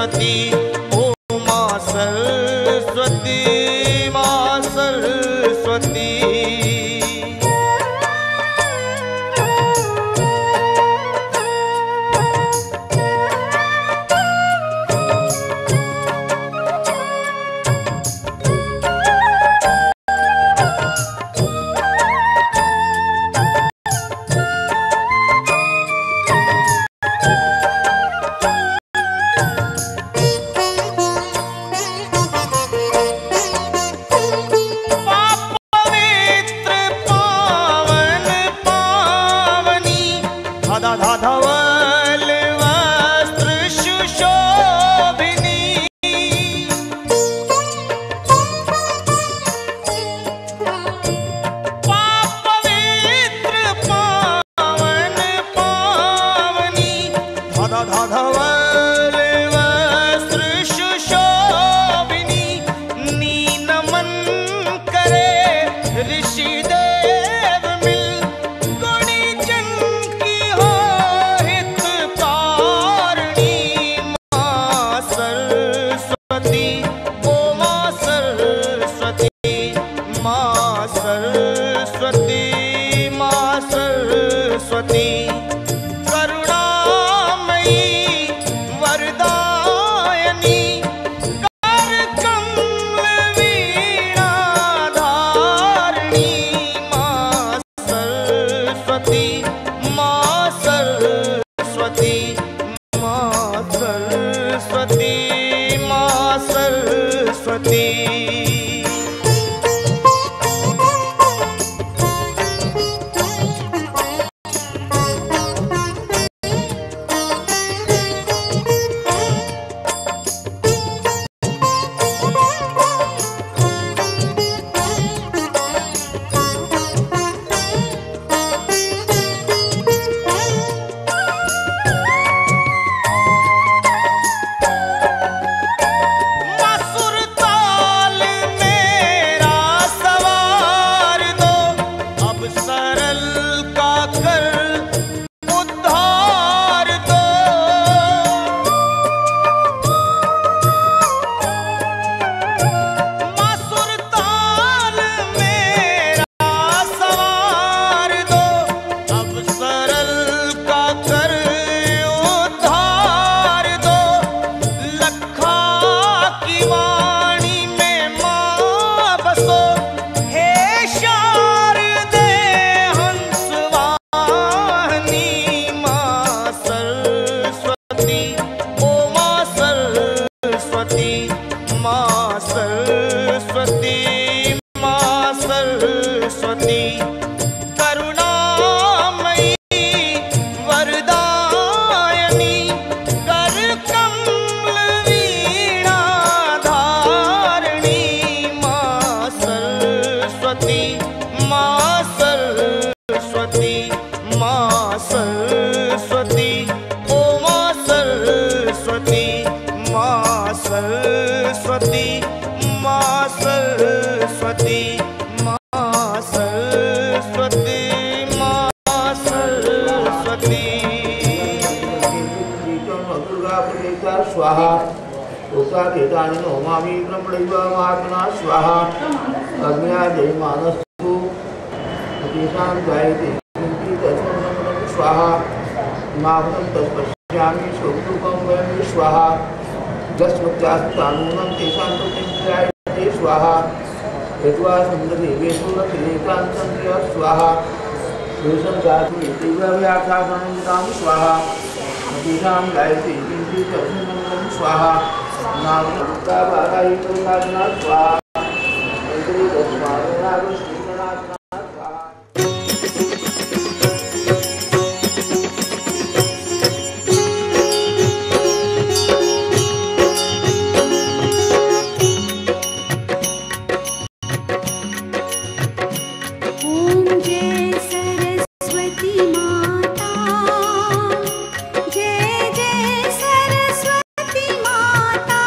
सरस्वती ओ माँ सरस्वती, माँ सरस्वती। धवल वस्त्र सुशोभिनी, पवित्र पावन पावनी, धवल वस्त्र सुशोभिनी। नी नमन करे ऋषि देव मिल, गुणीजन की हो हितकारिणी। माँ सरस्वती ओ माँ सरस्वती, माँ सरस्वती, माँ सरस्वती। करुणामयी वरदायनी, कर कमल वीणा धारिणी। माँ सरस्वती, माँ सरस्वती, माँ सरस्वती, माँ सरस्वती। माँ सरस्वती, माँ सरस्वती। करुणामयी वरदायनी, कर कमल वीणा धारिणी। माँ सरस्वती, माँ सरस्वती, माँ सरस्वती ओ माँ सरस्वती, माँ सरस्वती, माँ सरस्वती, माँ सरस्वती, माँ सरस्वती। स्वाहा उषाकेतानि नमामि ब्रह्मणैव महात्मना स्वाहा। अग्न्यादि मानस्तु तेषां जायते तस्मै स्वाहा। माभूतं तत्पश्यामि सुखं वयं स्वाहा। यस्मच्चास्तानूनं तेषां तु जायते स्वाहा। यद्वा सुन्दरदेवेषु न त्रिकान्तं स्वाहा। तेषां जाति व्याख्यानं स्वाहा। तेषां जायते किञ्चित् स्वाहा। नामता बाधायि प्रसादना स्वाहा। मंत्री दशमानाग श्रीनाथना स्वाहा। सरस्वती माता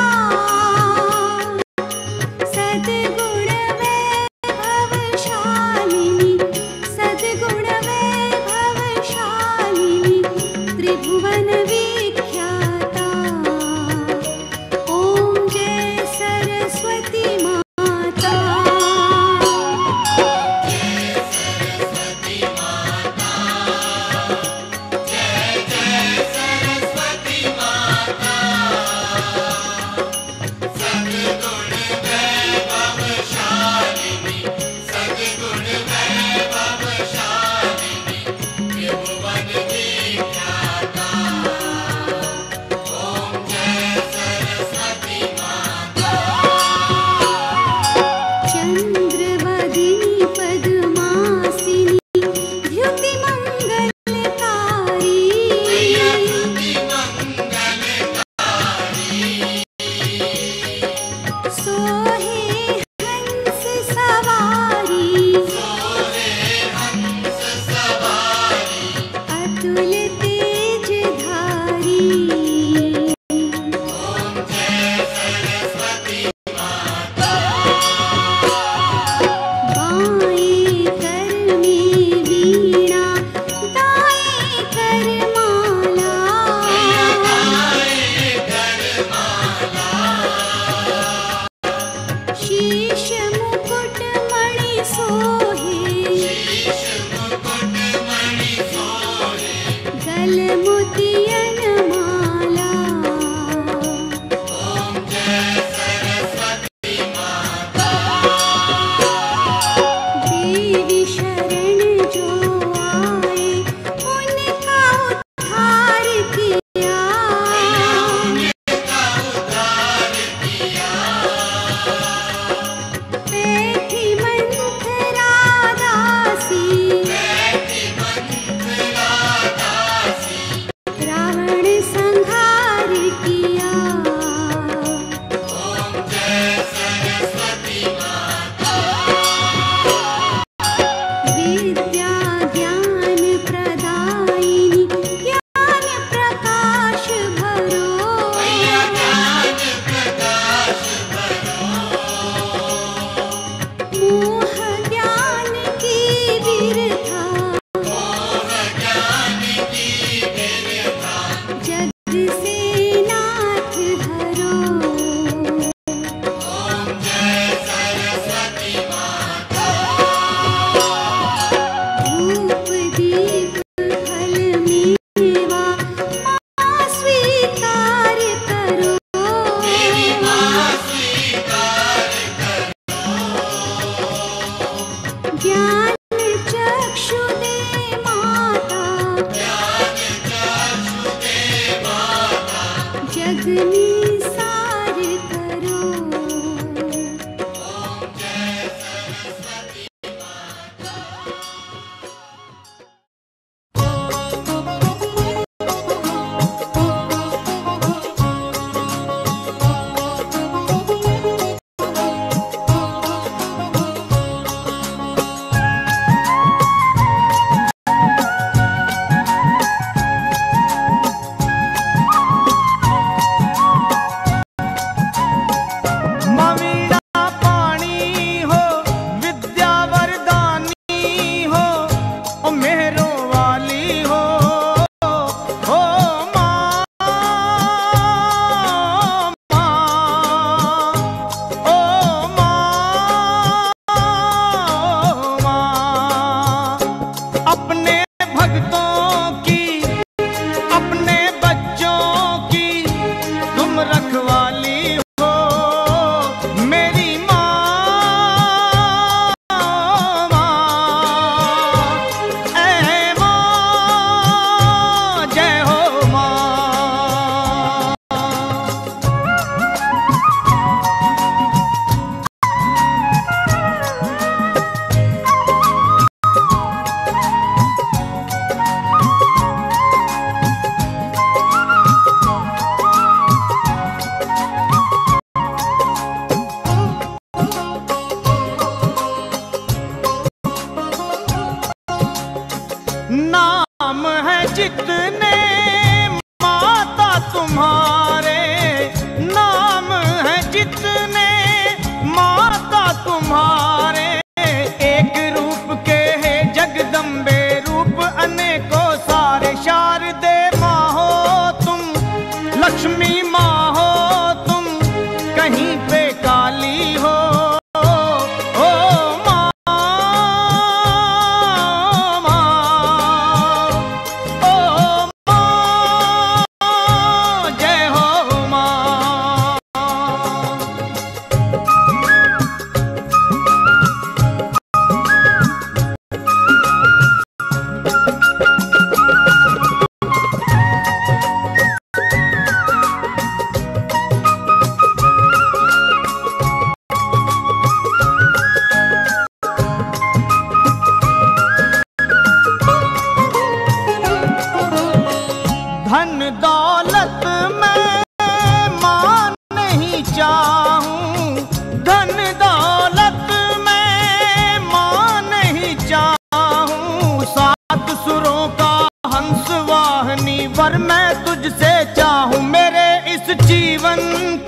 नहीं चाहूं, धन दौलत मैं मां नहीं चाहूं, सात सुरों का हंस वाहनी वर मैं तुझसे चाहूं। मेरे इस जीवन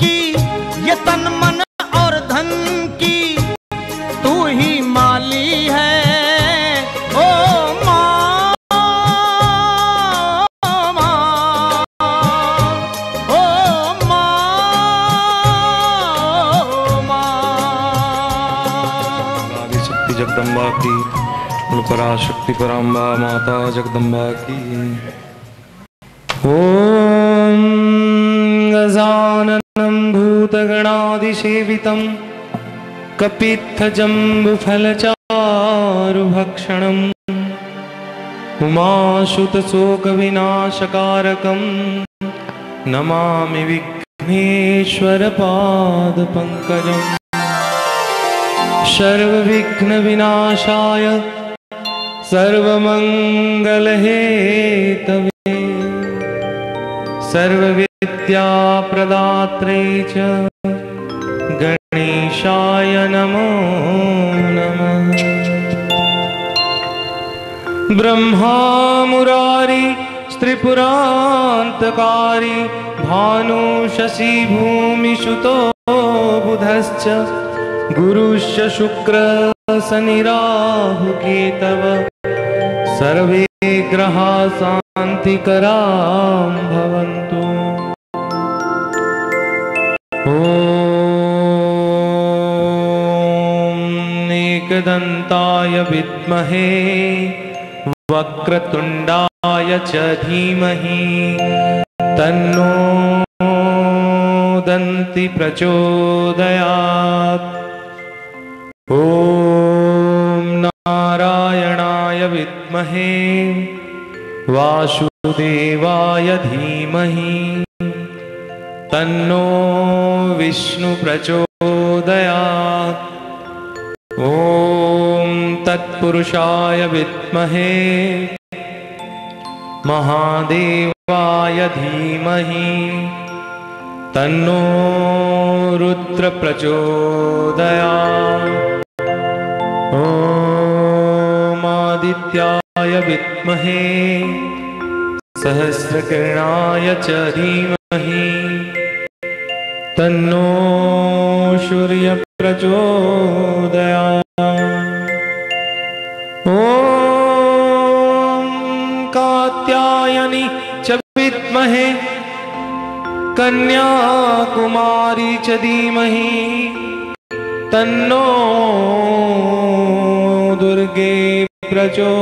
की ये तन मन और धन की तू ही माली है। ओ माँ, माँ, ओ माँ, माँ। आदिशक्ति जगदम्बा की, पराशक्ति पराम्बा माता जगदम्बा की। ओम गजाननं भूतगणादिसेवितं कपित्थजम्बुफलचारुभक्षणम् उमासुतशोकविनाशकारकं नमामि विघ्नेश्वरपादपङ्कजम्। सर्वविघ्नविनाशाय सर्वमङ्गलहेतवे सर्वविद्याप्रदात्रे च गणेशाय नमो नमः। ब्रह्मा मुरारी त्रिपुरान्तकारी भानु शशि भूमिसुतो बुधश्च गुरुश्च शुक्र शनि राहु केतव सर्वे ग्रहा शान्तिकरां भवन्तु। ॐ एकदन्ताय विद्महे वक्रतुण्डाय च धीमहि तन्नो दन्ति प्रचोदयात्। ॐ नारायणाय विद्महे वासुदेवाय धीमहि तन्नो विष्णु प्रचोदयात्। ॐ तत्पुरुषाय विद्महे महादेवाय धीमहि तन्नो रुद्र प्रचोदयात्। ॐ आदित्याय विद्महे सहस्रकिरणाय च धीमहि तन्नो सूर्य प्रचोदयात्। ॐ कात्यायनी च विद्महे कन्याकुमारी च धीमहि तन्नो दुर्गे प्रचोदयात्।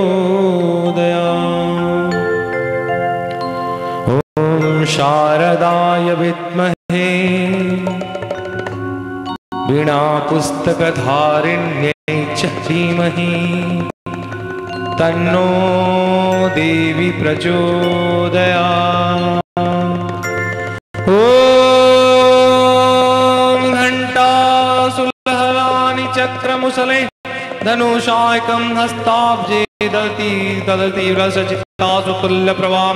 ॐ शारदाय विद्महे वीणापुस्तकधारिण्यै च धीमहि तन्नो देवी प्रचोदयात्। ॐ घण्टासुलहलानि चक्रमुसले धनुषायकं हस्ताब्जे ददति रसचित्तासु तुल्यप्रभां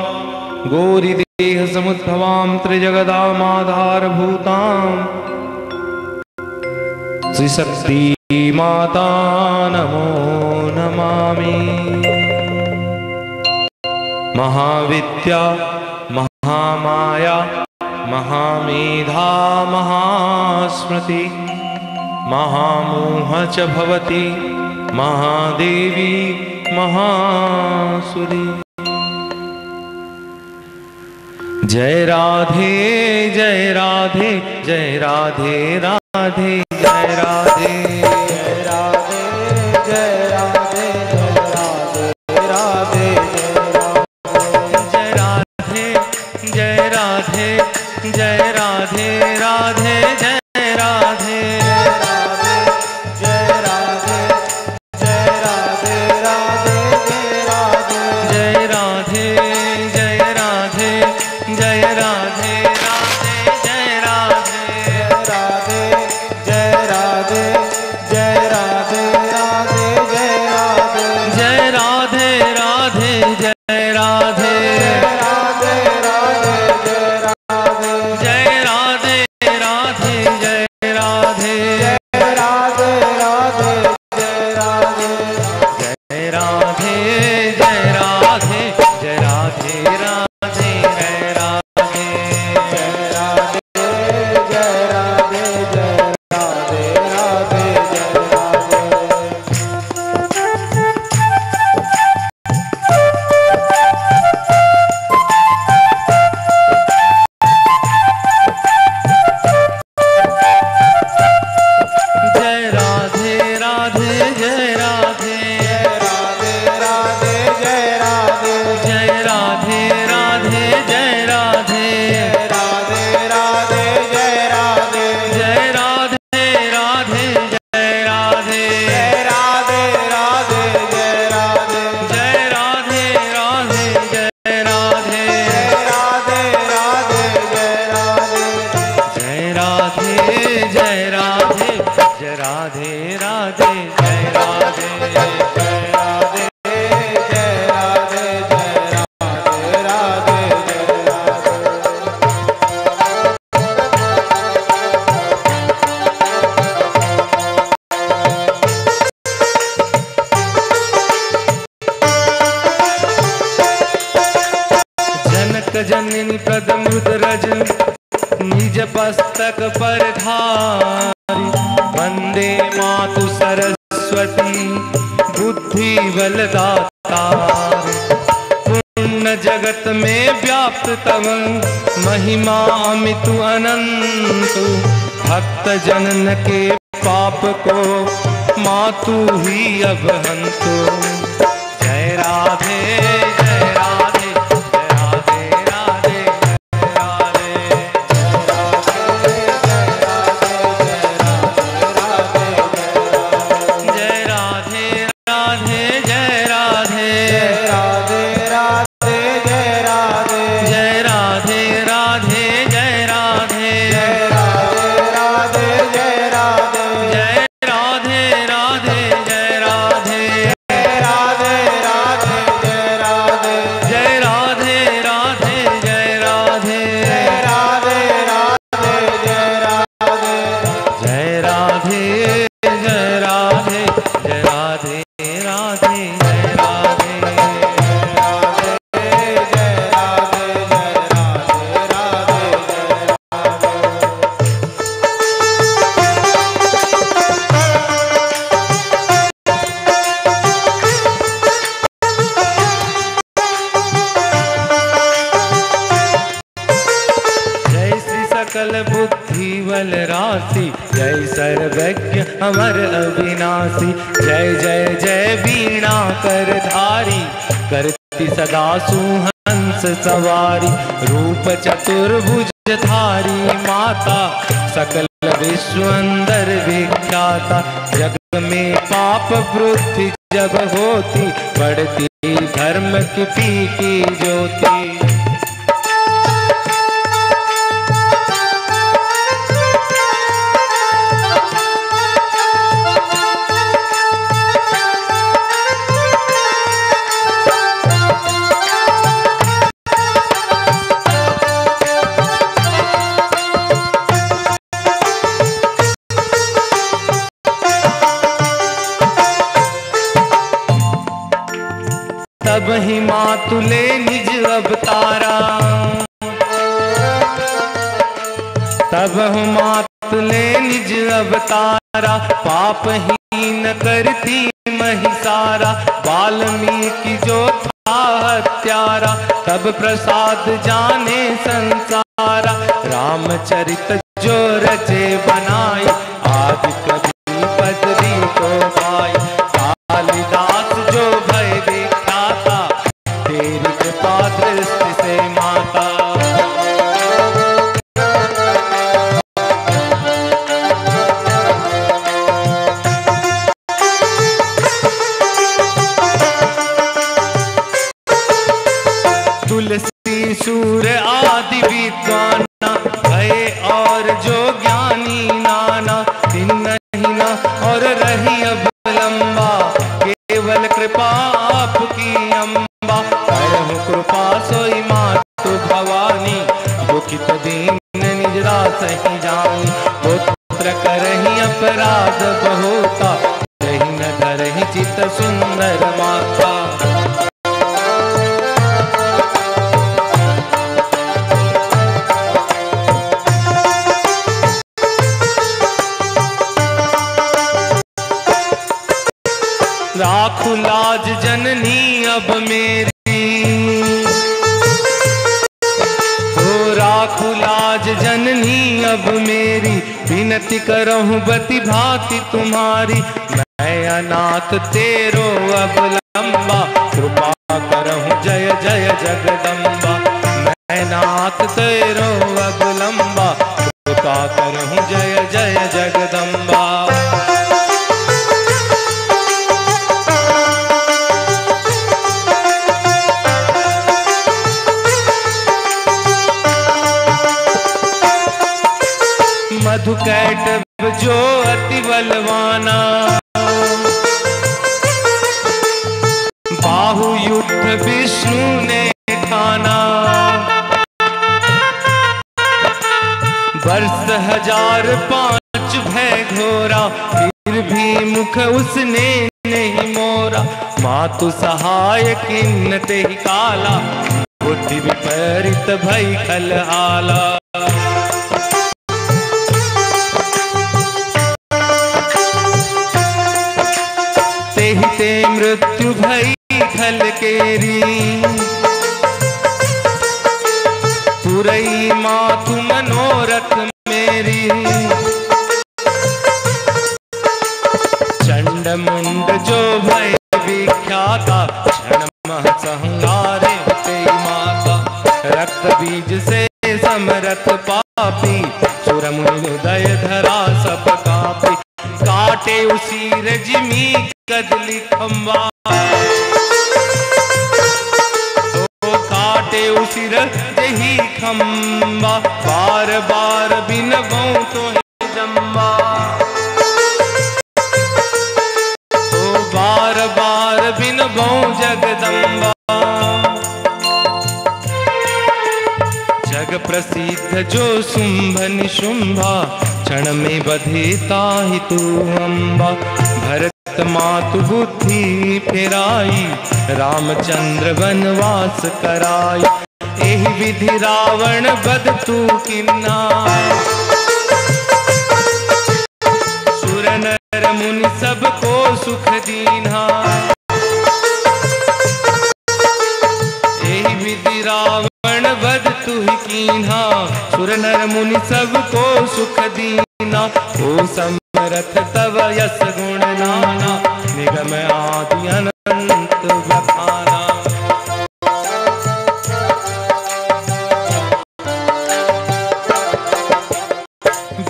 गौरीदेहसमुद्भवां त्रिजगदामाधारभूतां श्रीशक्ति माता नमो नमामि। महाविद्या महामाया महामेधा महास्मृति महामोह च भवति महादेवी महासुरी। जय राधे जय राधे जय राधे राधे जय राधे जय राधे जय राधे राधे राधे जय राधे जय राधे राधे जय राधे जय राधे जय राधे राधे जय राधे जय राधे जय राधे राधे जय राधे राधे जय राधे जय राधे राधे जय राधे राधे जय राधे राधे राधे जय राधे राधे जय राधे जय राधे राधे जय राधे जय राधे जय राधे जय राधे राधे जय राधे। जनक जननी प्रदमुद रज निज पुस्तक पर धारी वंदे मातु सरस्वती बुद्धि बलदातारी। पूर्ण जगत में व्याप्त तव महिमा अमित अनंत भक्त जनन के पाप को मातु ही अब हंतु। जय राधे जय राधे जय सर्वज्ञ अमर अविनाशी। जय जय जय वीणा कर धारी करती सदा सुहंस सवारी। रूप चतुर्भुज धारी माता सकल विश्व अंदर विख्याता। जग में पाप वृद्धि जब होती बढ़ती धर्म की फीकी ज्योति। तब ही मातुले निज अवतारा। तब मातुले निज अवतारा पापहीन करती महिसारा। वाल्मीकि जो था हत्यारा तब प्रसाद जाने संसारा। रामचरित जो रचे बनाई आदि कवि बद्री को पाई। कालिदास जो भय दिखाता तेरी कृपा दृष्टि से माता। तुलसी सूर आदि विद्वाना भय और जो ज्ञानी नाना। दिन नहीं ना और रही अब लंबा केवल कृपा आपकी अम्बा। करहु कृपा सोई मातु भवानी दुखित दीन निज दास ही जानी। पुत्र करहि अपराध बहुता रही न धरहि चित सुंदर माता। राखु लाज जननी अब मेरी हो। राखु लाज जननी अब मेरी विनती करहूँ बति भांति तुम्हारी। मैं अनाथ तेरो अब लंबा कृपा करहूँ जय जय जगदम्बा। मैं नाथ तेरो अब लंबा कृपा करहूँ जय जय जगदम्बा। मधुकैटभ जो अति बलवाना, बाहु युद्ध विष्णु ने ठाना। वर्ष 1005 भय घोरा, फिर भी मुख उसने नहीं मोरा। मातु सहाय किन्न तेहि काला, बुद्धि विपरीत भई खलहाला। तेहि ते मृत्यु भई खल केरी, पुरई मातु मनोरथ मेरी। चंड मुंड जो भय विख्याता, क्षण मह संहारे तेई माता। रक्त बीज से समरथ पापी, सुर मुनि उदय धरा सब कापी। काटे उसी रजमी कदली खंबा, तो काटे उसी रजही खंबा। बार बार बिनबो तो जम्बा, तो बार बार बिनबो जगदम्बा। जग प्रसिद्ध जो शुंभ निशुंभा, क्षण में बधे ताहि तू अम्बा। भरत मातु बुद्धि फेराई, रामचंद्र वनवास कराई। एहि विधि रावण बध तू किन्ना, सुर नर मुनि सबको सुख दीन्हा। एहि विधि रावण बध तू कीन्हा, सुर नर मुनि सबको सुख दीना। ओ समरथ तव यस गुण नाना, निगम आदि अनंत बखाना।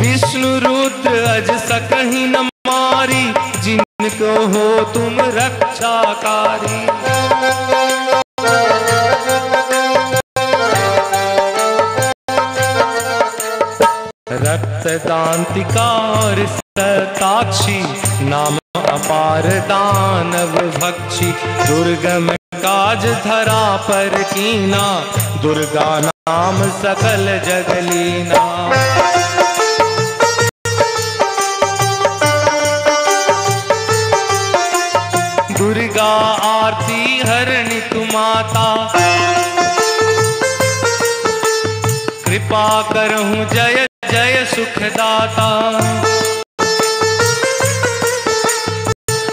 विष्णु रुद्र अज सकहि न मारी, जिनको हो तुम रक्षाकारी। रक्त दांतिका और सताक्षी, नाम अपार दानव भक्षी। दुर्गम काज धरा पर कीना, दुर्गा नाम सकल जगलीना। दुर्गा आरती हरणी तु माता, कृपा करहूँ जय जय सुखदाता।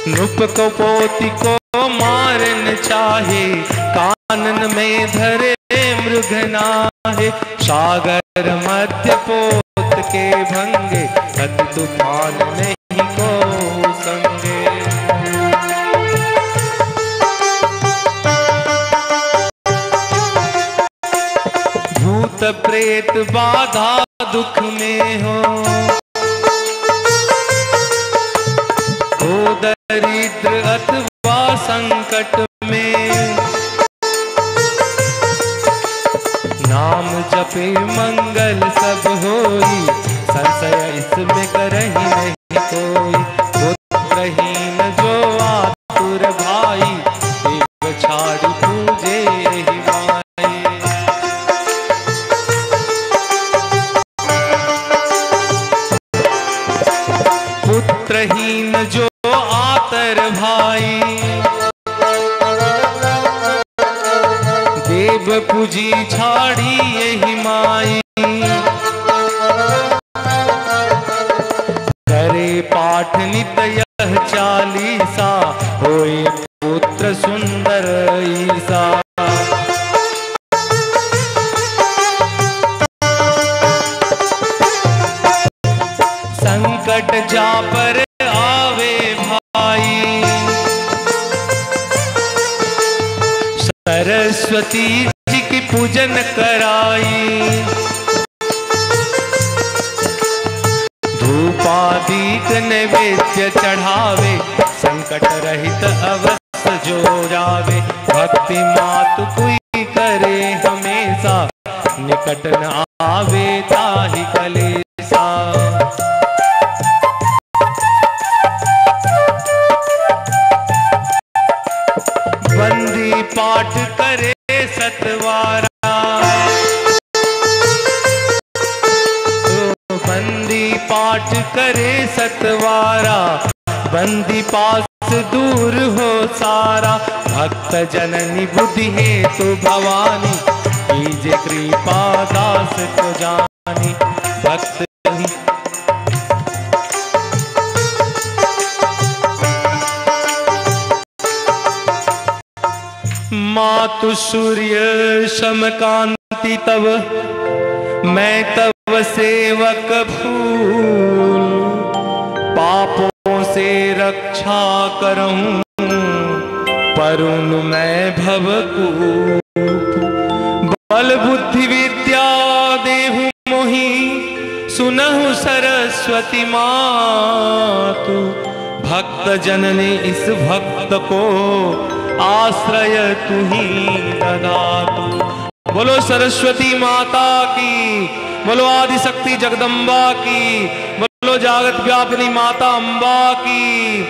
नृप को पोती को मारन चाहे, कानन में धरे मृग नाहे। सागर मध्य पोत के भंगे, अति तूफान नहीं को संगे। भूत प्रेत बाधा दुख में हो, दरिद्र अथवा संकट में। नाम जपे मंगल सब होई, संशय इसमें करही नहीं कोई। पुत्रहीन जो आतुर भाई, देव छाड़ी पूजे ही माई। पुत्रहीन जो आतर भाई, देव पूजी छाड़ी यही माई। करे पाठ नित यह चालीसा, होए पुत्र सुंदर ईसा। संकट जा पर आवे भाई, सरस्वती जी की पूजन कराई। धूपादीक नैवेद्य चढ़ावे, संकट रहित अवश्य जो जावे। भक्ति मातु कोई करे हमेशा, निकट न आवे ताहि कलेसा। पाठ करे सतवारा, बंदी पास दूर हो सारा। भक्त जननी बुद्धि हेतु भवानी, कीजे कृपा दास को जानी। भक्त मातु सूर्य समकांति तव, मैं तव सेवक फूल। पापों से रक्षा करऊं, परुन मैं भवकूप। बल बुद्धि विद्या देहु मोहि, सुनहु सरस्वती मातु। भक्त जननी इस भक्त को, आश्रय तुही ददातु। बोलो सरस्वती माता की, बोलो आदि शक्ति जगदम्बा की, बोलो जागत व्यापिनी माता अम्बा की।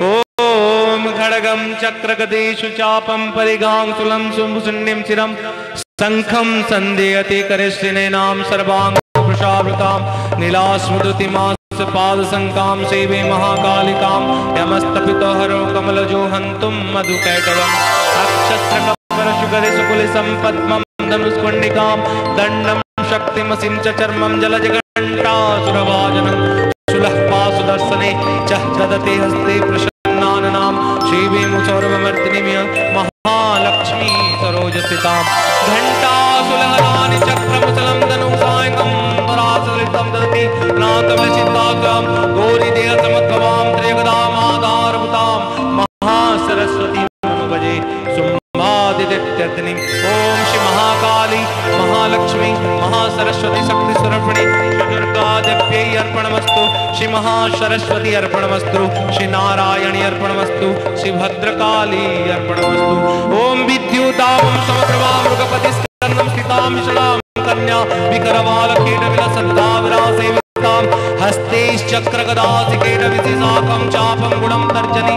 ओम खड्गम चक्र गदेषु चापम परिगांगुलं सुशून्यं चिरं, शंखं संदेयते करिष्यने नाम सर्वांग प्रसावृतां। नीलास्मृतिमास पाद संकाम सेवे महाकालिकां, यमस्तपितो हरो कमलजो हन्तुं मधुकैटवम्। अक्षस्रकपरशुगरिसुकुलिसं पद्मं धनुष्कुण्डिकां, दण्डं शक्तिमसिं च चर्मं जलजघण्टासुरभाजनं। सुलह्पासुदर्शने च ददते हस्ते प्रसन्नाननां, श्रीवेणुसौरभमर्दिनीं महालक्ष्मी सरोजस्थितां। घण्टासुलहरानि चक्रमुसलं धनुसायकं, परासलितं ददति नाथवलचित्तां। गौरीदेहसमुद्भवां त्र्यगदामाधारभूतां, महासरस्वती भजे सुम्भादित्यर्थिनीं। ओम श्री महाकाली महालक्ष्मी महासरस्वती शक्ति स्वरूपिणी श्री दुर्गा देव्यै अर्पणमस्तु। श्री महासरस्वती अर्पणमस्तु। श्री नारायणी अर्पणमस्तु। श्री भद्रकाली अर्पणमस्तु। ओम विद्युतां समप्रभा मृगपति स्कंदं स्थितां विशलां कन्या विकरवालकेटविलसद्धाविरासेवितां। हस्तैश्चक्रगदासिकेटविशिशाकं चापं गुणं तर्जनी,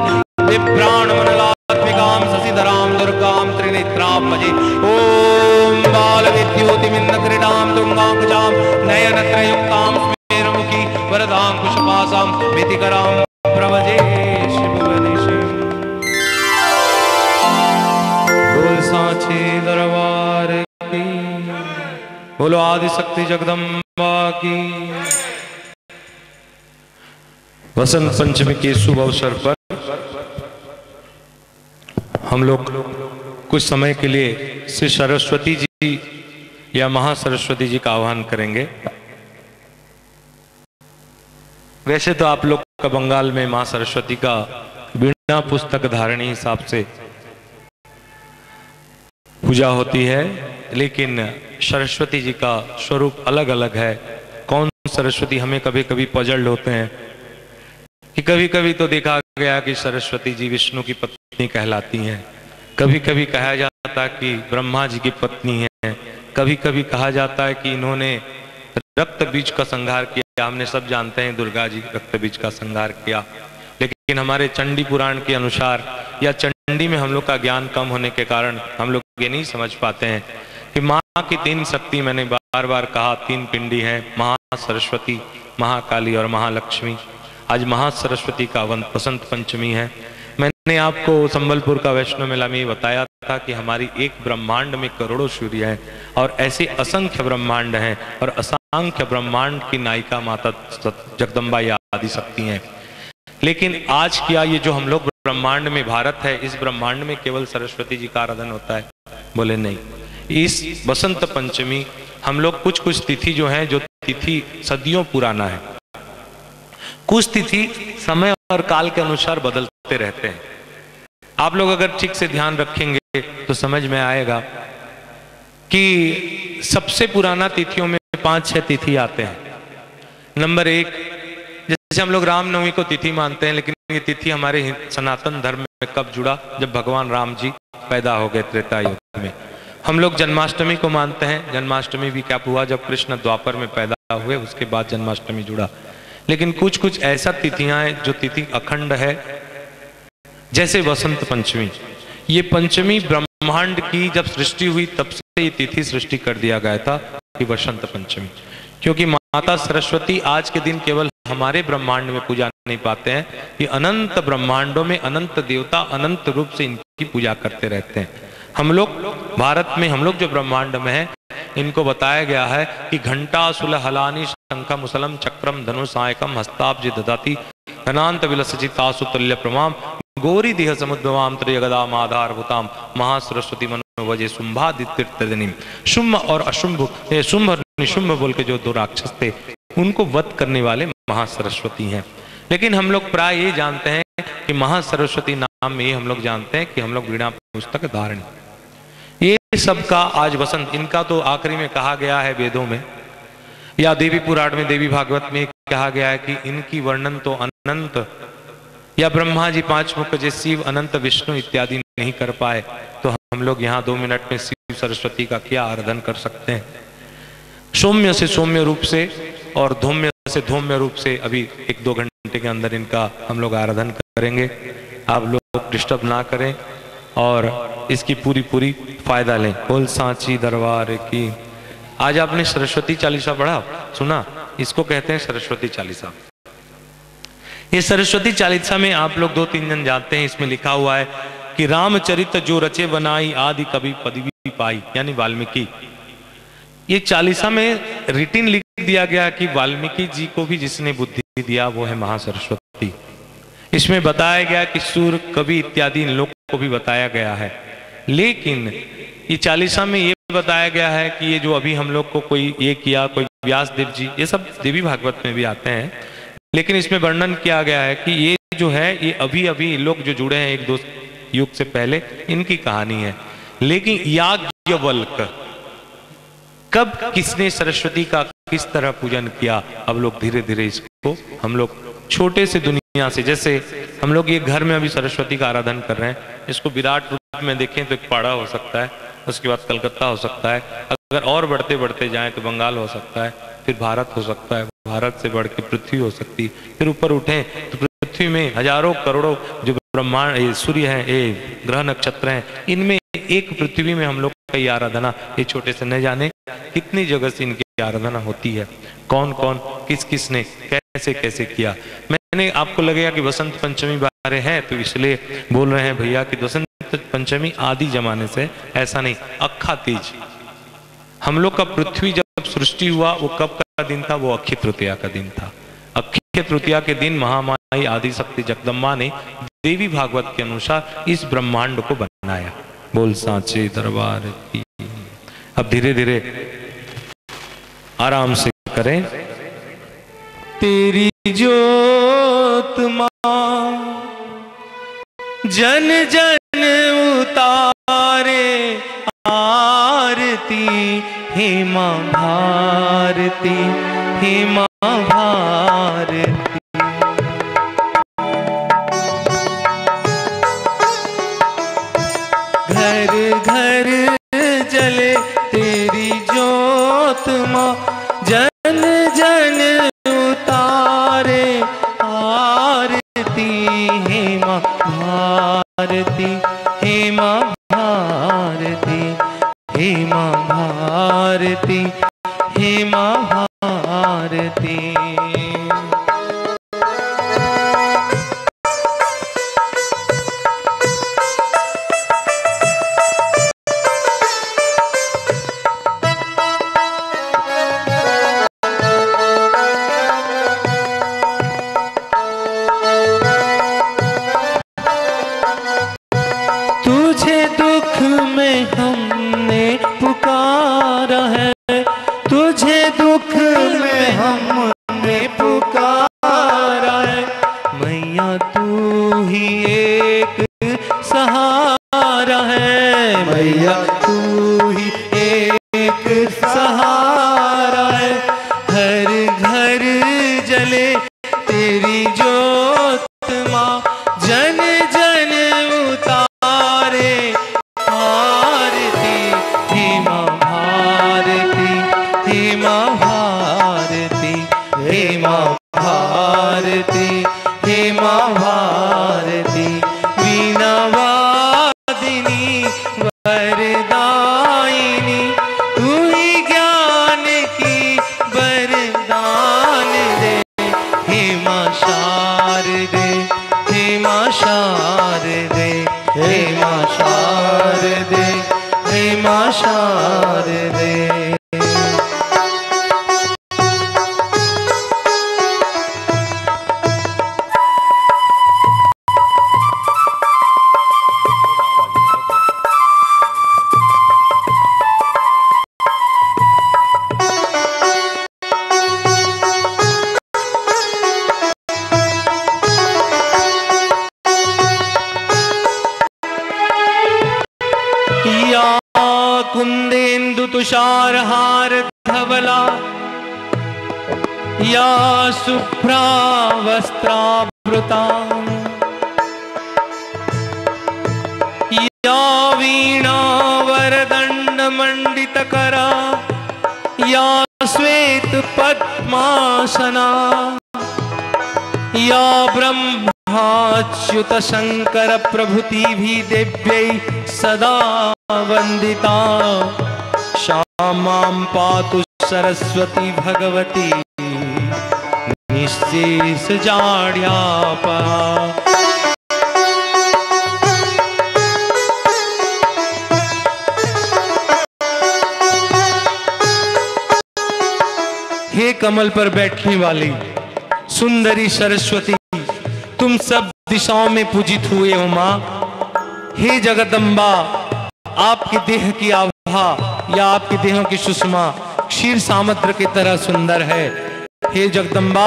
विभ्राणमनलात्मिकां शशिधरां दुर्गां त्रिनेत्रां भजे। ओम बालविद्युतिमिन्दक्रीडां तुङ्गाङ्गजां, नयनत्रयुक्तां स्मेरमुखी वरदाङ्कुशपाशां, मितिकरां प्रभजे शिवभुवनेश्वरी। बोल सांचे दरबार की, बोलो आदि शक्ति जगदम्बा की। वसंत पंचमी के शुभ अवसर पर हम लोग कुछ समय के लिए श्री सरस्वती जी या महासरस्वती जी का आह्वान करेंगे। वैसे तो आप लोग का बंगाल में मां सरस्वती का बिना पुस्तक धारणी हिसाब से पूजा होती है, लेकिन सरस्वती जी का स्वरूप अलग अलग है। कौन सरस्वती, हमें कभी कभी पजल्ड होते हैं कि कभी कभी तो देखा गया कि सरस्वती जी विष्णु की पत्नी कहलाती हैं, कभी कभी कहा जाता कि ब्रह्मा जी की पत्नी है, कभी कभी कहा जाता है कि इन्होंने रक्त बीज का संहार किया। हमने सब जानते हैं दुर्गा जी रक्त बीज का संहार किया, लेकिन हमारे चंडी पुराण के अनुसार या चंडी में हम लोग का ज्ञान कम होने के कारण हम लोग ये नहीं समझ पाते हैं कि माँ की तीन शक्ति, मैंने बार बार कहा, तीन पिंडी हैं, महासरस्वती, महाकाली और महालक्ष्मी। आज महासरस्वती का वसंत पंचमी है। मैंने आपको संबलपुर का वैष्णो मेला में बताया था कि हमारी एक ब्रह्मांड में करोड़ों सूर्य हैं और ऐसे असंख्य ब्रह्मांड हैं और असंख्य ब्रह्मांड की नायिका माता जगदम्बा या आदि शक्ति हैं। लेकिन आज क्या ये जो हम लोग ब्रह्मांड में भारत है, इस ब्रह्मांड में केवल सरस्वती जी का आराधन होता है? बोले नहीं। इस बसंत पंचमी हम लोग कुछ कुछ तिथि जो है, जो तिथि सदियों पुराना है, कुछ तिथि समय और काल के अनुसार बदलते रहते हैं। आप लोग अगर ठीक से ध्यान रखेंगे तो समझ में आएगा कि सबसे पुराना तिथियों में 5-6 तिथि आते हैं। नंबर 1, जैसे हम लोग रामनवमी को तिथि मानते हैं, लेकिन ये तिथि हमारे सनातन धर्म में कब जुड़ा? जब भगवान राम जी पैदा हो गए त्रेता युग में। हम लोग जन्माष्टमी को मानते हैं। जन्माष्टमी भी क्या हुआ? जब कृष्ण द्वापर में पैदा हुए, उसके बाद जन्माष्टमी जुड़ा। लेकिन कुछ कुछ ऐसा तिथियां हैं जो तिथि अखंड है, जैसे वसंत पंचमी। ये पंचमी ब्रह्मांड की जब सृष्टि हुई तब से ये तिथि सृष्टि कर दिया गया था कि वसंत पंचमी, क्योंकि माता सरस्वती आज के दिन केवल हमारे ब्रह्मांड में पूजा नहीं पाते हैं, ये अनंत ब्रह्मांडों में अनंत देवता अनंत रूप से इनकी पूजा करते रहते हैं। हम लोग भारत में, हम लोग जो ब्रह्मांड में हैं, इनको बताया गया है कि घंटा सुलहलानी शंखम मुसलम चक्रम धनुषायकम हस्ताब्ज ददाति अनांत विलसितासु तुल्य प्रमाम गौरी देह समुद्भवाम त्रियगदा माधार भूताम महासरस्वती मनोवजे शुंभादित्यर्तनिम। शुंभ और अशुंभ, शुंभ और निशुंभ बोल के जो दो राक्षस थे, उनको वध करने वाले महासरस्वती हैं। लेकिन हम लोग प्राय ये जानते हैं कि महासरस्वती नाम में ये हम लोग जानते हैं कि हम लोग वीणा पुस्तक धारण, ये सबका आज वसंत, इनका तो आखिरी में कहा गया है वेदों में या देवी पुराण में, देवी भागवत में कहा गया है कि इनकी वर्णन तो अनंत, या ब्रह्मा जी पांच मुख जैसे शिव अनंत विष्णु इत्यादि नहीं कर पाए, तो हम लोग यहाँ 2 मिनट में शिव सरस्वती का क्या आराधन कर सकते हैं। सौम्य से सौम्य रूप से और धौम्य से धौम्य रूप से अभी 1-2 घंटे के अंदर इनका हम लोग आराधन करेंगे। आप लोग डिस्टर्ब ना करें और इसकी पूरी फायदा लें। बोल सांची दरबार की। आज आपने सरस्वती चालीसा पढ़ा, सुना? इसको कहते हैं सरस्वती चालीसा। ये सरस्वती चालीसा में आप लोग 2-3 जन जानते हैं, इसमें लिखा हुआ है कि रामचरित जो रचे बनाई आदि कवि पदवी पाई, यानी वाल्मीकि। ये चालीसा में रिटिन लिख दिया गया कि वाल्मीकि जी को भी जिसने बुद्धि दिया वो है महासरस्वती। इसमें बताया गया कि सूर कवि इत्यादि इन लोग को भी बताया गया है। लेकिन ये चालीसा में ये बताया गया है कि ये जो अभी हम लोग को कोई ये किया, कोई व्यास देव जी, ये सब देवी भागवत में भी आते हैं। लेकिन इसमें वर्णन किया गया है कि ये जो है ये अभी लोग जो जुड़े हैं 1-2 युग से पहले, इनकी कहानी है। लेकिन याज्ञवल्क कब किसने सरस्वती का किस तरह पूजन किया, अब लोग धीरे धीरे इसको हम लोग छोटे से दुनिया से, जैसे हम लोग ये घर में अभी सरस्वती का आराधन कर रहे हैं, इसको विराट रूप में देखें तो एक पाड़ा हो सकता है, उसके बाद कलकत्ता हो सकता है, अगर और बढ़ते बढ़ते जाएं तो बंगाल हो सकता है, फिर भारत हो सकता है, भारत से बढ़ के पृथ्वी हो सकती, फिर ऊपर उठें तो पृथ्वी में हजारों करोड़ों जो ब्रह्मांड सूर्य हैं, ये ग्रह नक्षत्र हैं, इनमें एक पृथ्वी में हम लोग की आराधना, ये छोटे से न जाने कितनी जगह से इनकी आराधना होती है, कौन कौन किस किस ने कैसे कैसे किया। मैंने आपको लगेगा कि बसंत पंचमी बारे हैं तो इसलिए बोल रहे हैं भैया कि बसंत पंचमी आदि जमाने से, ऐसा नहीं। अक्खा तीज, हम लोग का पृथ्वी जब सृष्टि हुआ वो कब का दिन था? वो अक्षय तृतीया का दिन था। अक्षय तृतीया के दिन महामाई आदि शक्ति जगदम्बा ने देवी भागवत के अनुसार इस ब्रह्मांड को बनाया। बोल सांचे दरबार की। अब धीरे धीरे आराम से करें। तेरी जोत मां जन जन उतारे आरती, हे मां भारती, हे मां भारती। घर घर जले तेरी जोत मां जन जन उतारे आरती, हे मां भारती, हे मां भारती, हे मां भारती, हे मां भारती। तुझे दुख में हमने पुकारा है, तुझे दुख में हमने पुकारा है, मैया तू ही एक सहारा है, मैया तू ही एक सहारा है। हर घर जले तेरी जोत मां जन जन उतारे आरती, हे मां भारती, हे मां भारती, हे मां भारती, हे मां भारती। वीणा वादिनी वरदायिनी, तू ही ज्ञान की वरदायिनी, मां शारदे, हे मां शारदे, हे मां शारदे, हे मां शारदे। कुंदेन्दु तुषार हार धवला, या शुभ्रा वस्त्रावृता, या वीणा वरदंड मंडित करा, या श्वेत पद्मासना, या ब्रह्माच्युत शंकर प्रभृति भी देव्यै सदा वंदिता। श्यामां पातु सरस्वती भगवती निःशेष जाड्यापा। हे कमल पर बैठने वाली सुंदरी सरस्वती, तुम सब दिशाओं में पूजित हुए हो मां। हे जगदम्बा, आपके देह की आभा या आपके देहों की सुषमा क्षीर सामुद्र की तरह सुंदर है। हे जगदम्बा,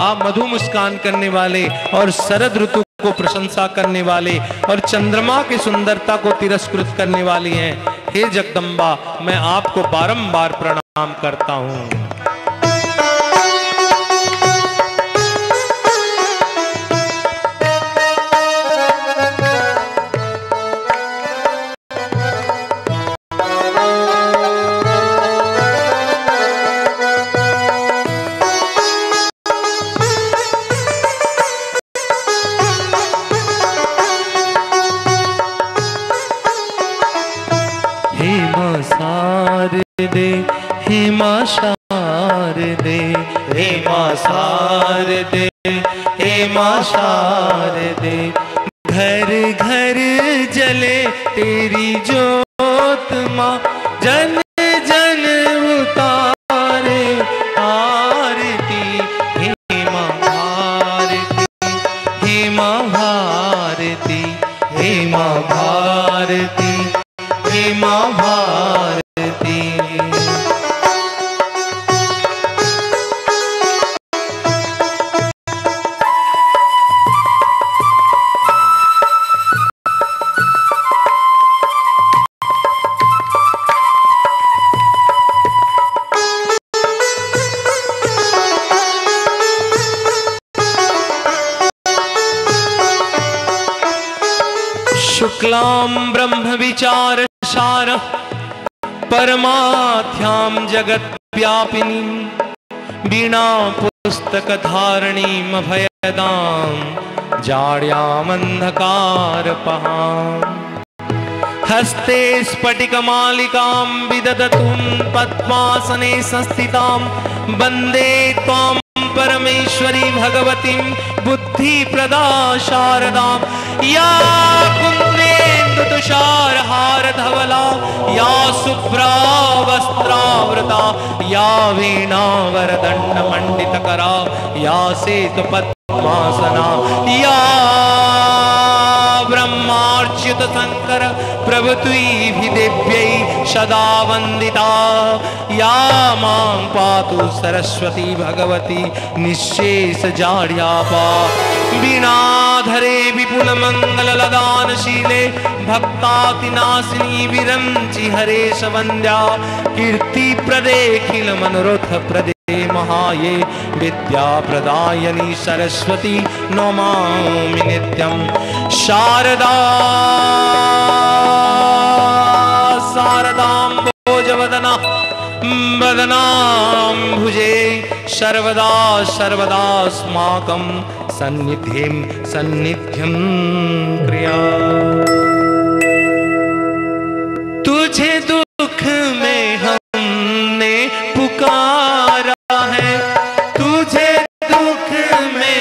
आप मधु मुस्कान करने वाले और शरद ऋतु को प्रशंसा करने वाले और चंद्रमा की सुंदरता को तिरस्कृत करने वाली हैं। हे जगदम्बा, मैं आपको बारंबार प्रणाम करता हूं। हे मां शारदे, हे मां शारदे, हे मां शारदे। घर घर जले तेरी जोत मां, जन जन उतारे आरती। हे मां भारती, हे मां भारती, हे मां भारती, हे मां भारती। शुक्लां ब्रह्म विचार सार परमाध्यां जगत व्यापिनीं, वीणा पुस्तक धारणीं अभयदां, जाड्यामन्धकारपहां। हस्ते स्फटिकमालिकां विदधतुं पद्मासने संस्थितां, वन्दे त्वां परमेश्वरी भगवतीं बुद्धिप्रदा शारदां। या कुंदेन्दु तुषार हार धवला, या शुभ्रा वस्त्रावृता, या वीणा वरदंड मंडित करा, या सेतु पद्मासना, या ब्रह्माच्युत शंकर प्रभृति देव्यै सदा वंदिता। या मां पातु सरस्वती भगवती निःशेष जाड्यापा। वीणाधरे विपुल मंगल लदानशीले, भक्तातिनाशिनी विरंचि हरेश वन्द्या। कीर्ति प्रदेखिल मनोरथ प्रदे महाये, विद्या प्रदायनी सरस्वती नमामि नित्यं। शारदा शारदाम्बोजवदना वदनाम्बुजे, सर्वदा सर्वदास्माकं सन्निध्यं क्रिया। तुझे दुख में हमने पुकारा है, तुझे दुख में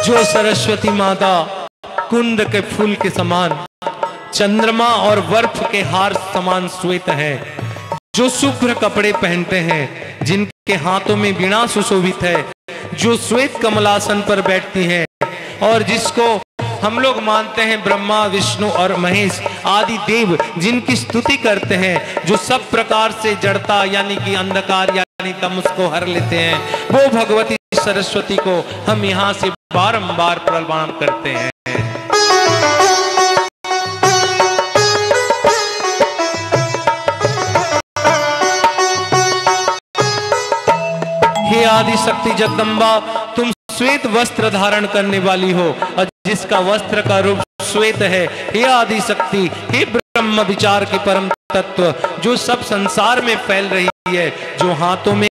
जो सरस्वती माता कुंद के फूल के समान, चंद्रमा और बर्फ के हार समान श्वेत है, जो शुभ्र कपड़े पहनते हैं, जिनके हाथों में वीणा सुशोभित है, जो श्वेत कमलासन पर बैठती हैं और जिसको हम लोग मानते हैं ब्रह्मा विष्णु और महेश आदि देव जिनकी स्तुति करते हैं, जो सब प्रकार से जड़ता यानी कि अंधकार यानी तमस को हर लेते हैं, वो भगवती सरस्वती को हम यहाँ से बारंबार प्रणाम करते हैं। हे आदि शक्ति जगदम्बा, तुम श्वेत वस्त्र धारण करने वाली हो और जिसका वस्त्र का रूप श्वेत है। हे आदि शक्ति, हे ब्रह्म विचार के परम तत्व, जो सब संसार में फैल रही है, जो हाथों में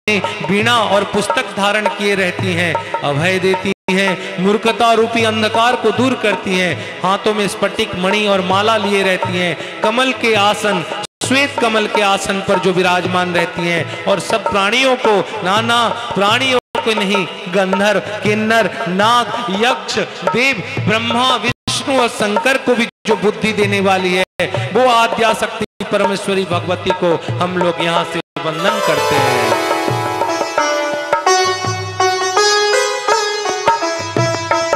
वीणा और पुस्तक धारण किए रहती हैं, अभय देती हैं, मूर्खता रूपी अंधकार को दूर करती हैं, हाथों में स्फटिक मणि और माला लिए रहती हैं, कमल के आसन श्वेत कमल के आसन पर जो विराजमान रहती हैं और सब प्राणियों को, नाना प्राणियों को नहीं, गंधर्व किन्नर नाग यक्ष देव ब्रह्मा विष्णु और शंकर को भी जो बुद्धि देने वाली है, वो आद्या शक्ति परमेश्वरी भगवती को हम लोग यहाँ से वंदन करते हैं।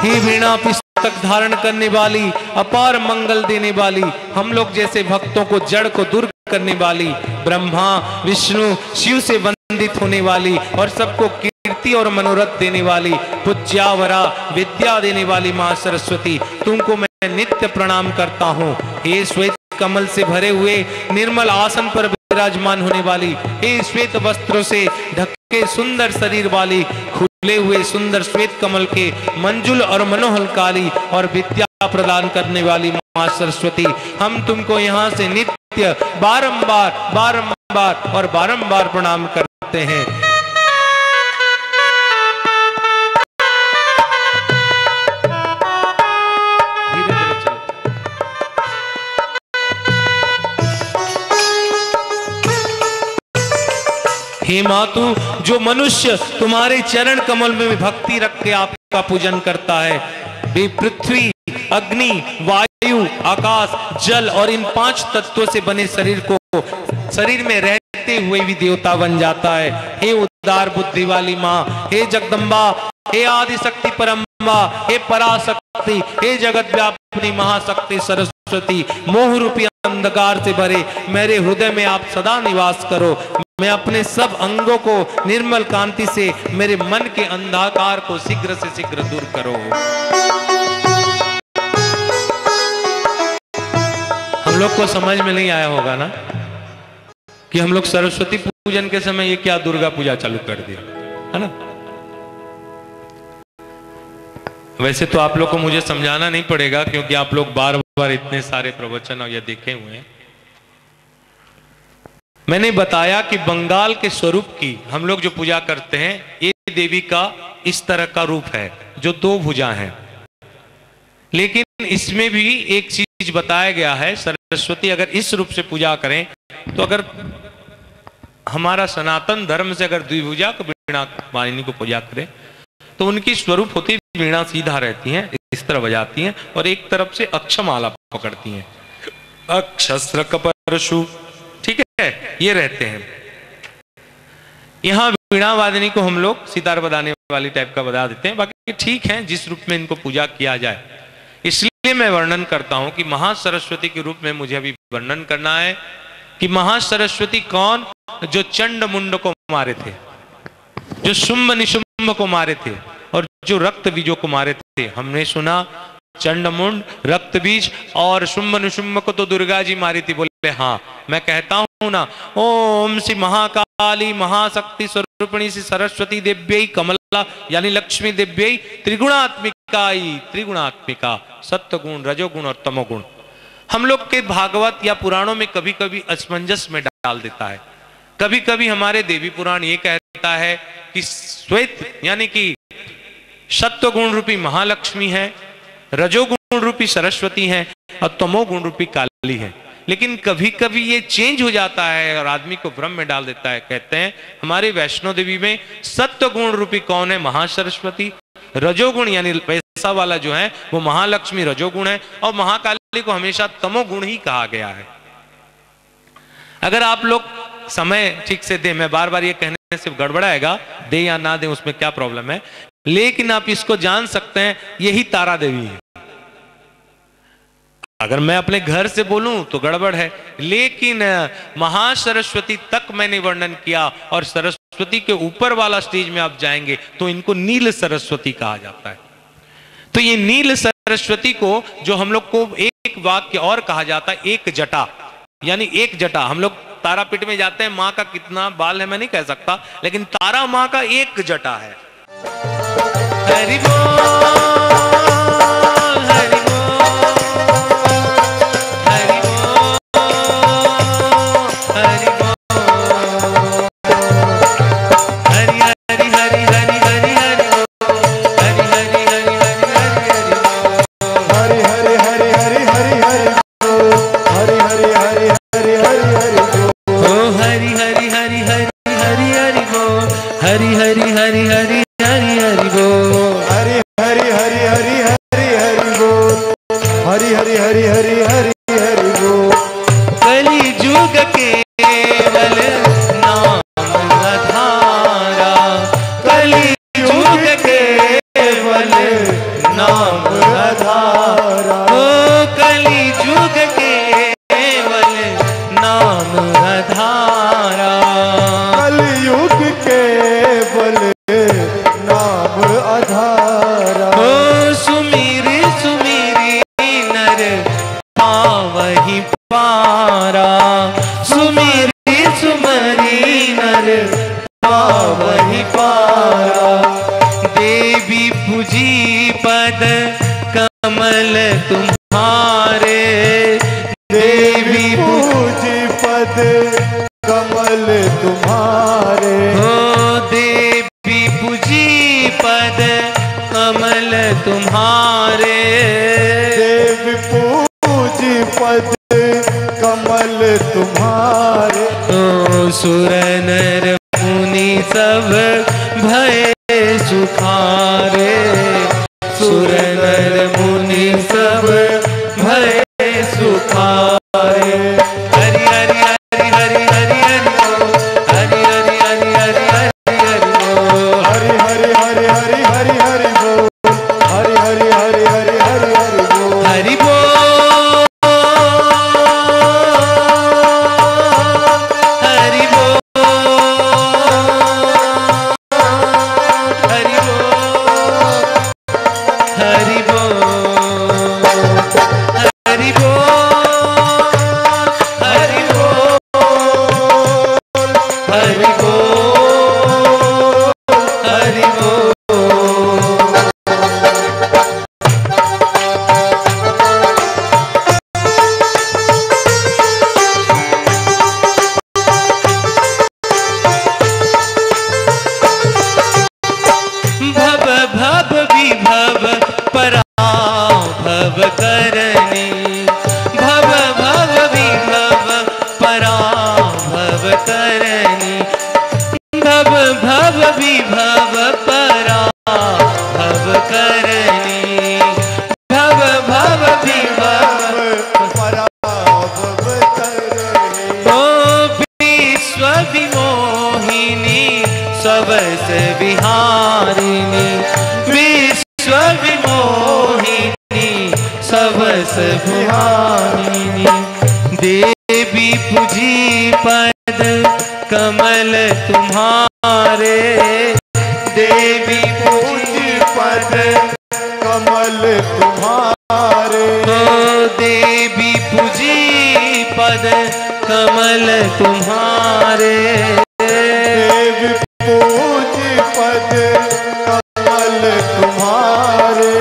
हे वीणा पुस्तक धारण करने वाली, अपार मंगल देने वाली, हम लोग जैसे भक्तों को जड़ को दूर करने वाली, ब्रह्मा विष्णु शिव से वंदित होने वाली और सबको कीर्ति और मनोरथ देने वाली, पूज्यावरा विद्या देने वाली मां सरस्वती, तुमको मैं नित्य प्रणाम करता हूँ। हे श्वेत कमल से भरे हुए निर्मल आसन पर विराजमान होने वाली, हे श्वेत वस्त्रों से ढके सुंदर शरीर वाली, खुले हुए सुंदर श्वेत कमल के मंजुल और मनोहलकारी और विद्या प्रदान करने वाली मां सरस्वती, हम तुमको यहाँ से नित्य बारंबार बारंबार और बारंबार प्रणाम करते हैं। हे मातु, जो मनुष्य तुम्हारे चरण कमल में भक्ति रख के आपका पूजन करता है, वे पृथ्वी अग्नि वायु आकाश जल और इन 5 तत्वों से बने शरीर में रहते हुए भी देवता बन जाता है। हे उदार बुद्धि वाली माँ, हे जगदम्बा, हे आदि शक्ति परम्बा, हे पराशक्ति, हे जगत व्यापिनी महाशक्ति सरस्वती, मोह रूपी अंधकार से भरे मेरे हृदय में आप सदा निवास करो। मैं अपने सब अंगों को निर्मल कांति से मेरे मन के अंधकार को शीघ्र से शीघ्र दूर करो। हम लोग को समझ में नहीं आया होगा ना कि हम लोग सरस्वती पूजन के समय ये क्या दुर्गा पूजा चालू कर दिया है ना। वैसे तो आप लोग को मुझे समझाना नहीं पड़ेगा क्योंकि आप लोग बार बार इतने सारे प्रवचन और ये देखे हुए हैं। मैंने बताया कि बंगाल के स्वरूप की हम लोग जो पूजा करते हैं, ये देवी का इस तरह का रूप है जो 2 भुजा हैं, लेकिन इसमें भी एक चीज बताया गया है, सरस्वती अगर इस रूप से पूजा करें तो अगर हमारा सनातन धर्म से अगर द्विभुजा को वीणा वाहिनी को पूजा करें तो उनकी स्वरूप होती वीणा सीधा रहती हैं, इस तरह बजाती हैं और एक तरफ से अक्षमाला पकड़ती हैं, अक्षस्र कपरशु, ठीक है, ये रहते हैं। यहाँ वीणा वादनी को हम लोग सितार बजाने वाली टाइप का बजा देते हैं, बाकी ठीक है जिस रूप में इनको पूजा किया जाए। इसलिए मैं वर्णन करता हूं कि महासरस्वती के रूप में मुझे अभी वर्णन करना है कि महासरस्वती कौन, जो चंड मुंड को मारे थे, जो शुंभ निशुंभ को मारे थे और जो रक्त बीजों को मारे थे। हमने सुना चंड मुंड रक्त बीज और शुंभ निशुंभ को तो दुर्गा जी मारी थी, बोले हाँ, मैं कहता हूं ना, ओम श्री महाकाली महाशक्ति स्वरूपिणी श्री सरस्वती देव्यै कमला यानी लक्ष्मी देव्यै त्रिगुणात्मिकाई, त्रिगुणात्मिका सत्य गुण रजोगुण और तमोगुण। हम लोग के भागवत या पुराणों में कभी कभी असमंजस में डाल देता है। कभी कभी हमारे देवी पुराण ये कहता है कि श्वेत यानी कि सत्व गुण रूपी महालक्ष्मी है, रजोगुण रूपी सरस्वती है और तमोगुण रूपी काली है। लेकिन कभी कभी ये चेंज हो जाता है और आदमी को भ्रम में डाल देता है। कहते हैं हमारे वैष्णो देवी में सत्व गुण रूपी कौन है, महासरस्वती, रजोगुण यानी पैसा वाला जो है वो महालक्ष्मी रजोगुण है, और महाकाली को हमेशा तमोगुण ही कहा गया है। अगर आप लोग समय ठीक से दें, मैं बार बार ये कहने से गड़बड़ाएगा, दे या ना दे उसमें क्या प्रॉब्लम है, लेकिन आप इसको जान सकते हैं यही तारा देवी है। अगर मैं अपने घर से बोलूं तो गड़बड़ है, लेकिन महासरस्वती तक मैंने वर्णन किया, और सरस्वती के ऊपर वाला स्टेज में आप जाएंगे तो इनको नील सरस्वती कहा जाता है। तो ये नील सरस्वती को जो हम लोग को एक वाक्य और कहा जाता है, एक जटा, यानी एक जटा। हम लोग तारापीठ में जाते हैं, माँ का कितना बाल है मैं नहीं कह सकता, लेकिन तारा माँ का एक जटा है। हरि बोल, हरि बोल, हरि बोल, हरि बोल, हरि हरि हरि हरि हरि हरि बोल, हरि हरि हरि हरि हरि हरि बोल, हरि हरि हरि हरि हरि हरि बोल, हरि हरि हरि हरि हरि हरि बोल, ओ हरि हरि हरि हरि हरि हरि बोल, हरि हरि हरि हरि हरि हरि बोल, हरि हरि हरि हरि हरि हरि बोल, हरि हरि हरि हरि हरि हरि बोल। कली जुग केवल नाम आधारा, कली जुग केवल नाम आधारा, ओ कली जुग केवल नाम आधारा, कलयुग केवल नाम आधारा, ओ सुमीर सुमीरी नर पावहि पारा, सुमीरी सुमरी नर पावहि पारा, देवी पूजी पद कमल तुम्हारे, देवी पूजी पद कमल तुम्हारे, हो देवी पूजी पद कमल तुम्हारे, देवी पूजी पद कमल तुम्हारे, ओ सुर नर मुनि सब भय सुखारे, सुर नर मुनि सब भय सुखारे, हरि हरि हरि हरि हरि हरि बोल, हरि हरि हरि हरि हरि हरि बोल, हरि हरि हरि हरि हरि हरि बोल, हरि हरि हरि हरि हरि हरि बोल, हरि बोल, हरि बोल, हरि बोल, हरि बोल, हरि बोल, हरि बोल, हरि बोल, हरि बोल। भव भव विभव पराभव करने, भव भव विभव पराभव करने, भव भव विभव पराभव करने, भव भव विभव पराभव करने, ओ विश्व विमोहिनी सबस विहारिणी, विश्व विमोहिनी सबस विहारिणी, देवी पूजी पद कमल तुम्हारे, देवी पूजी पद कमल तुम्हारे, ओ देवी पूजी पद कमल तुम्हारे, देवी पूजी पद कमल तुम्हारे,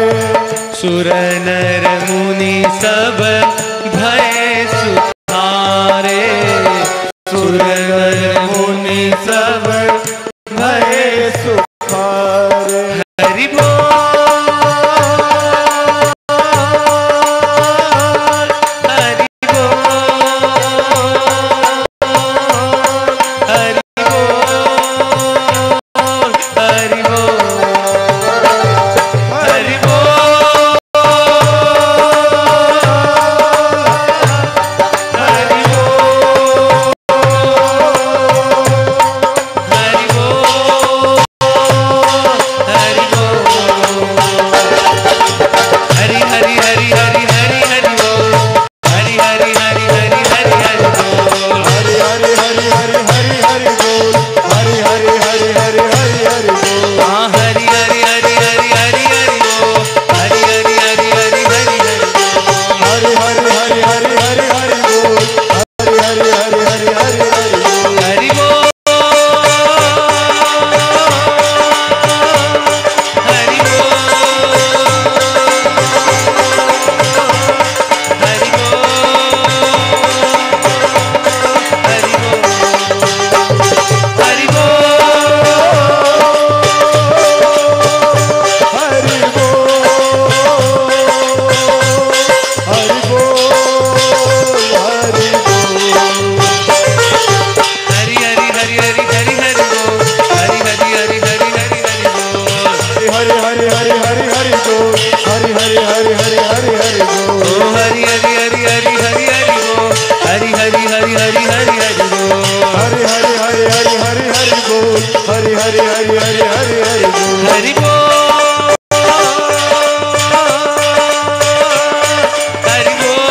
सुर नर मुनि सब भय सुखारे, सुर नर मुनि सब भय सुखारे, हरि बोल, हरि बोल, हरि बोल, हरि बोल, हरि हरि हरि हरि हरि बोल हरि हरि हरि हरि हरि हरि बोल ओ हरि हरि हरि हरि हरि हरि बोल हरि हरि हरि हरि हरि हरि बोल हरि हरि हरि हरि हरि हरि बोल हरि हरि हरि हरि हरि हरि बोल हरि बोल हरि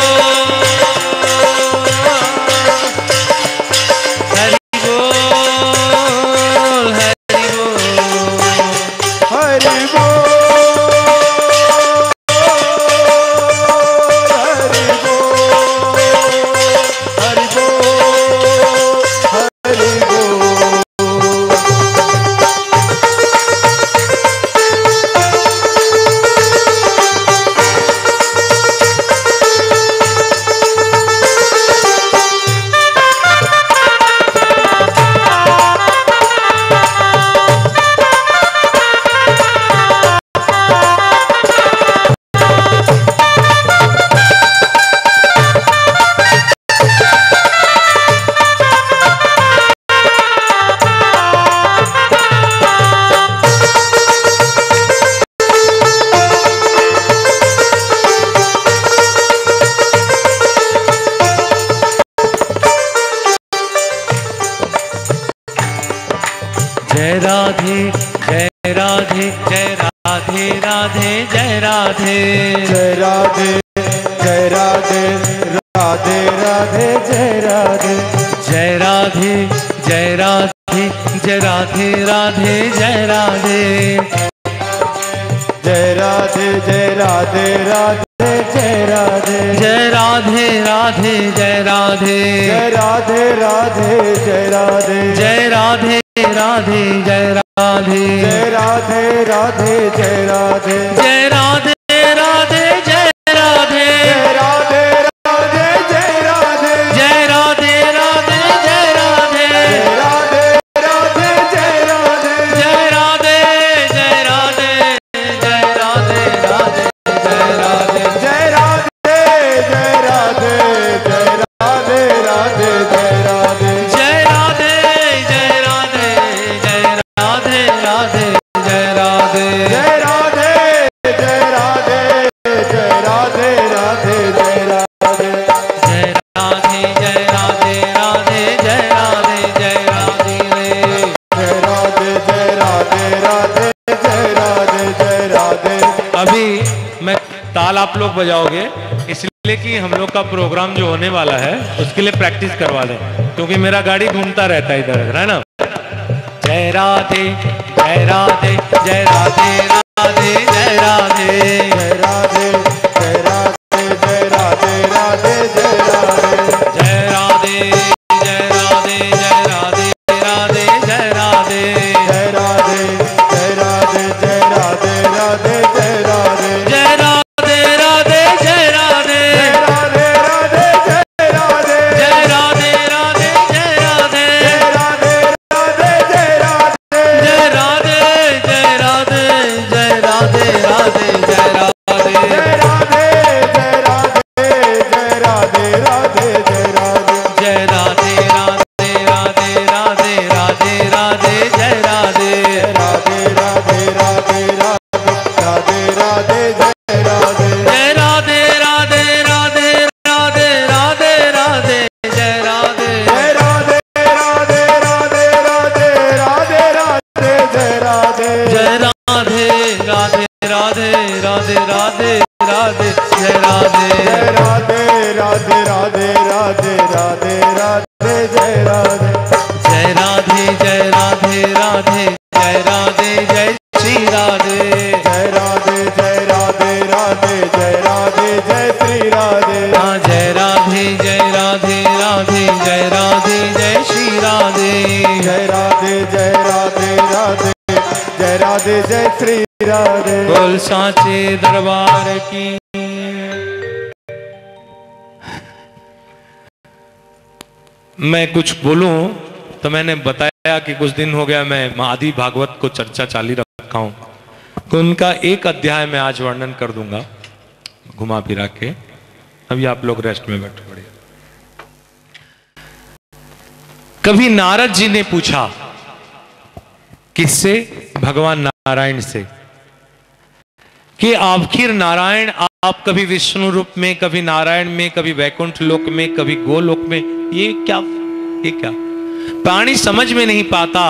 जय राधे जय राधे जय राधे राधे जय राधे जय राधे जय राधे राधे राधे जय राधे जय राधे जय राधे जय राधे राधे जय राधे जय राधे जय राधे राधे जय राधे जय राधे राधे जय राधे जय राधे राधे जय राधे जय राधे राधे जय राधे जय राधे राधे जय राधे जय राधे राधे जय राधे जय राधे राधे जय राधे जय राधे राधे जय राधे जय राधे राधे जय राधे जय राधे जय राधे जय राधे राधे जय राधे जय राधे जय राधे जय राधे राधे जय राधे जय राधे जय राधे जय राधे राधे जय राधे जय राधे जय राधे जय राधे राधे जय राधे जय राधे जय राधे राधे जय राधे जय राधे जय राधे जय राधे राधे जय राधे जय राधे। अभी मैं ताल आप लोग बजाओगे इसलिए कि हम लोग का प्रोग्राम जो होने वाला है उसके लिए प्रैक्टिस करवा दें क्योंकि मेरा गाड़ी घूमता रहता है इधर उधर, है ना। जय राधे जय राधे जय राधे राधे जय राधे जय राधे जय राधे जय राधे राधे जय राधे जय राधे जय राधे जय राधे राधे जय राधे जय राधे जय राधे जय राधे राधे जय राधे जय राधे राधे जय राधे राधे राधे जय राधे जय राधे राधे जय राधे राधे राधे जय राधे जय राधे जय राधे जय राधे राधे जय राधे जय राधे जय राधे जय राधे राधे जय राधे जय राधे राधे राधे राधे राधे राधे जय राधे राधे राधे राधे राधे राधे जय राधे जय राधे राधे राधे राधे राधे राधे जय राधे जय राधे राधे राधे राधे राधे राधे जय राधे जय राधे राधे राधे राधे राधे राधे जय राधे जय राधे राधे राधे राधे राधे राधे जय राधे जय राधे जय राधे राधे जय राधे जय श्री राधे जय राधे जय राधे राधे जय राधे जय श्री राधे हाँ जय राधे जय राधे राधे जय राधे जय श्री राधे जय राधे जय राधे राधे जय राधे जय श्री राधे बोल सांचे दरबार की। मैं कुछ बोलूं तो मैंने बताया कि कुछ दिन हो गया मैं आदि भागवत को चर्चा चाली रखा हूं तो उनका एक अध्याय मैं आज वर्णन कर दूंगा घुमा फिरा के। अभी आप लोग रेस्ट में बैठो बढ़िया। कभी नारद जी ने पूछा किससे? भगवान नारायण से कि आखिर नारायण आप कभी विष्णु रूप में, कभी नारायण में, कभी वैकुंठ लोक में, कभी गोलोक में, ये क्या प्राणी समझ में नहीं पाता।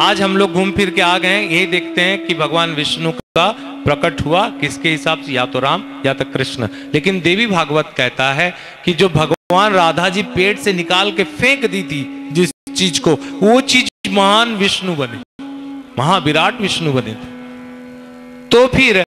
आज हम लोग घूम फिर के आ गए, ये देखते हैं कि भगवान विष्णु का प्रकट हुआ किसके हिसाब से, या तो राम या तो कृष्ण। लेकिन देवी भागवत कहता है कि जो भगवान राधा जी पेट से निकाल के फेंक दी थी जिस चीज को, वो चीज महान विष्णु बने, महाविराट विष्णु बने थे। तो फिर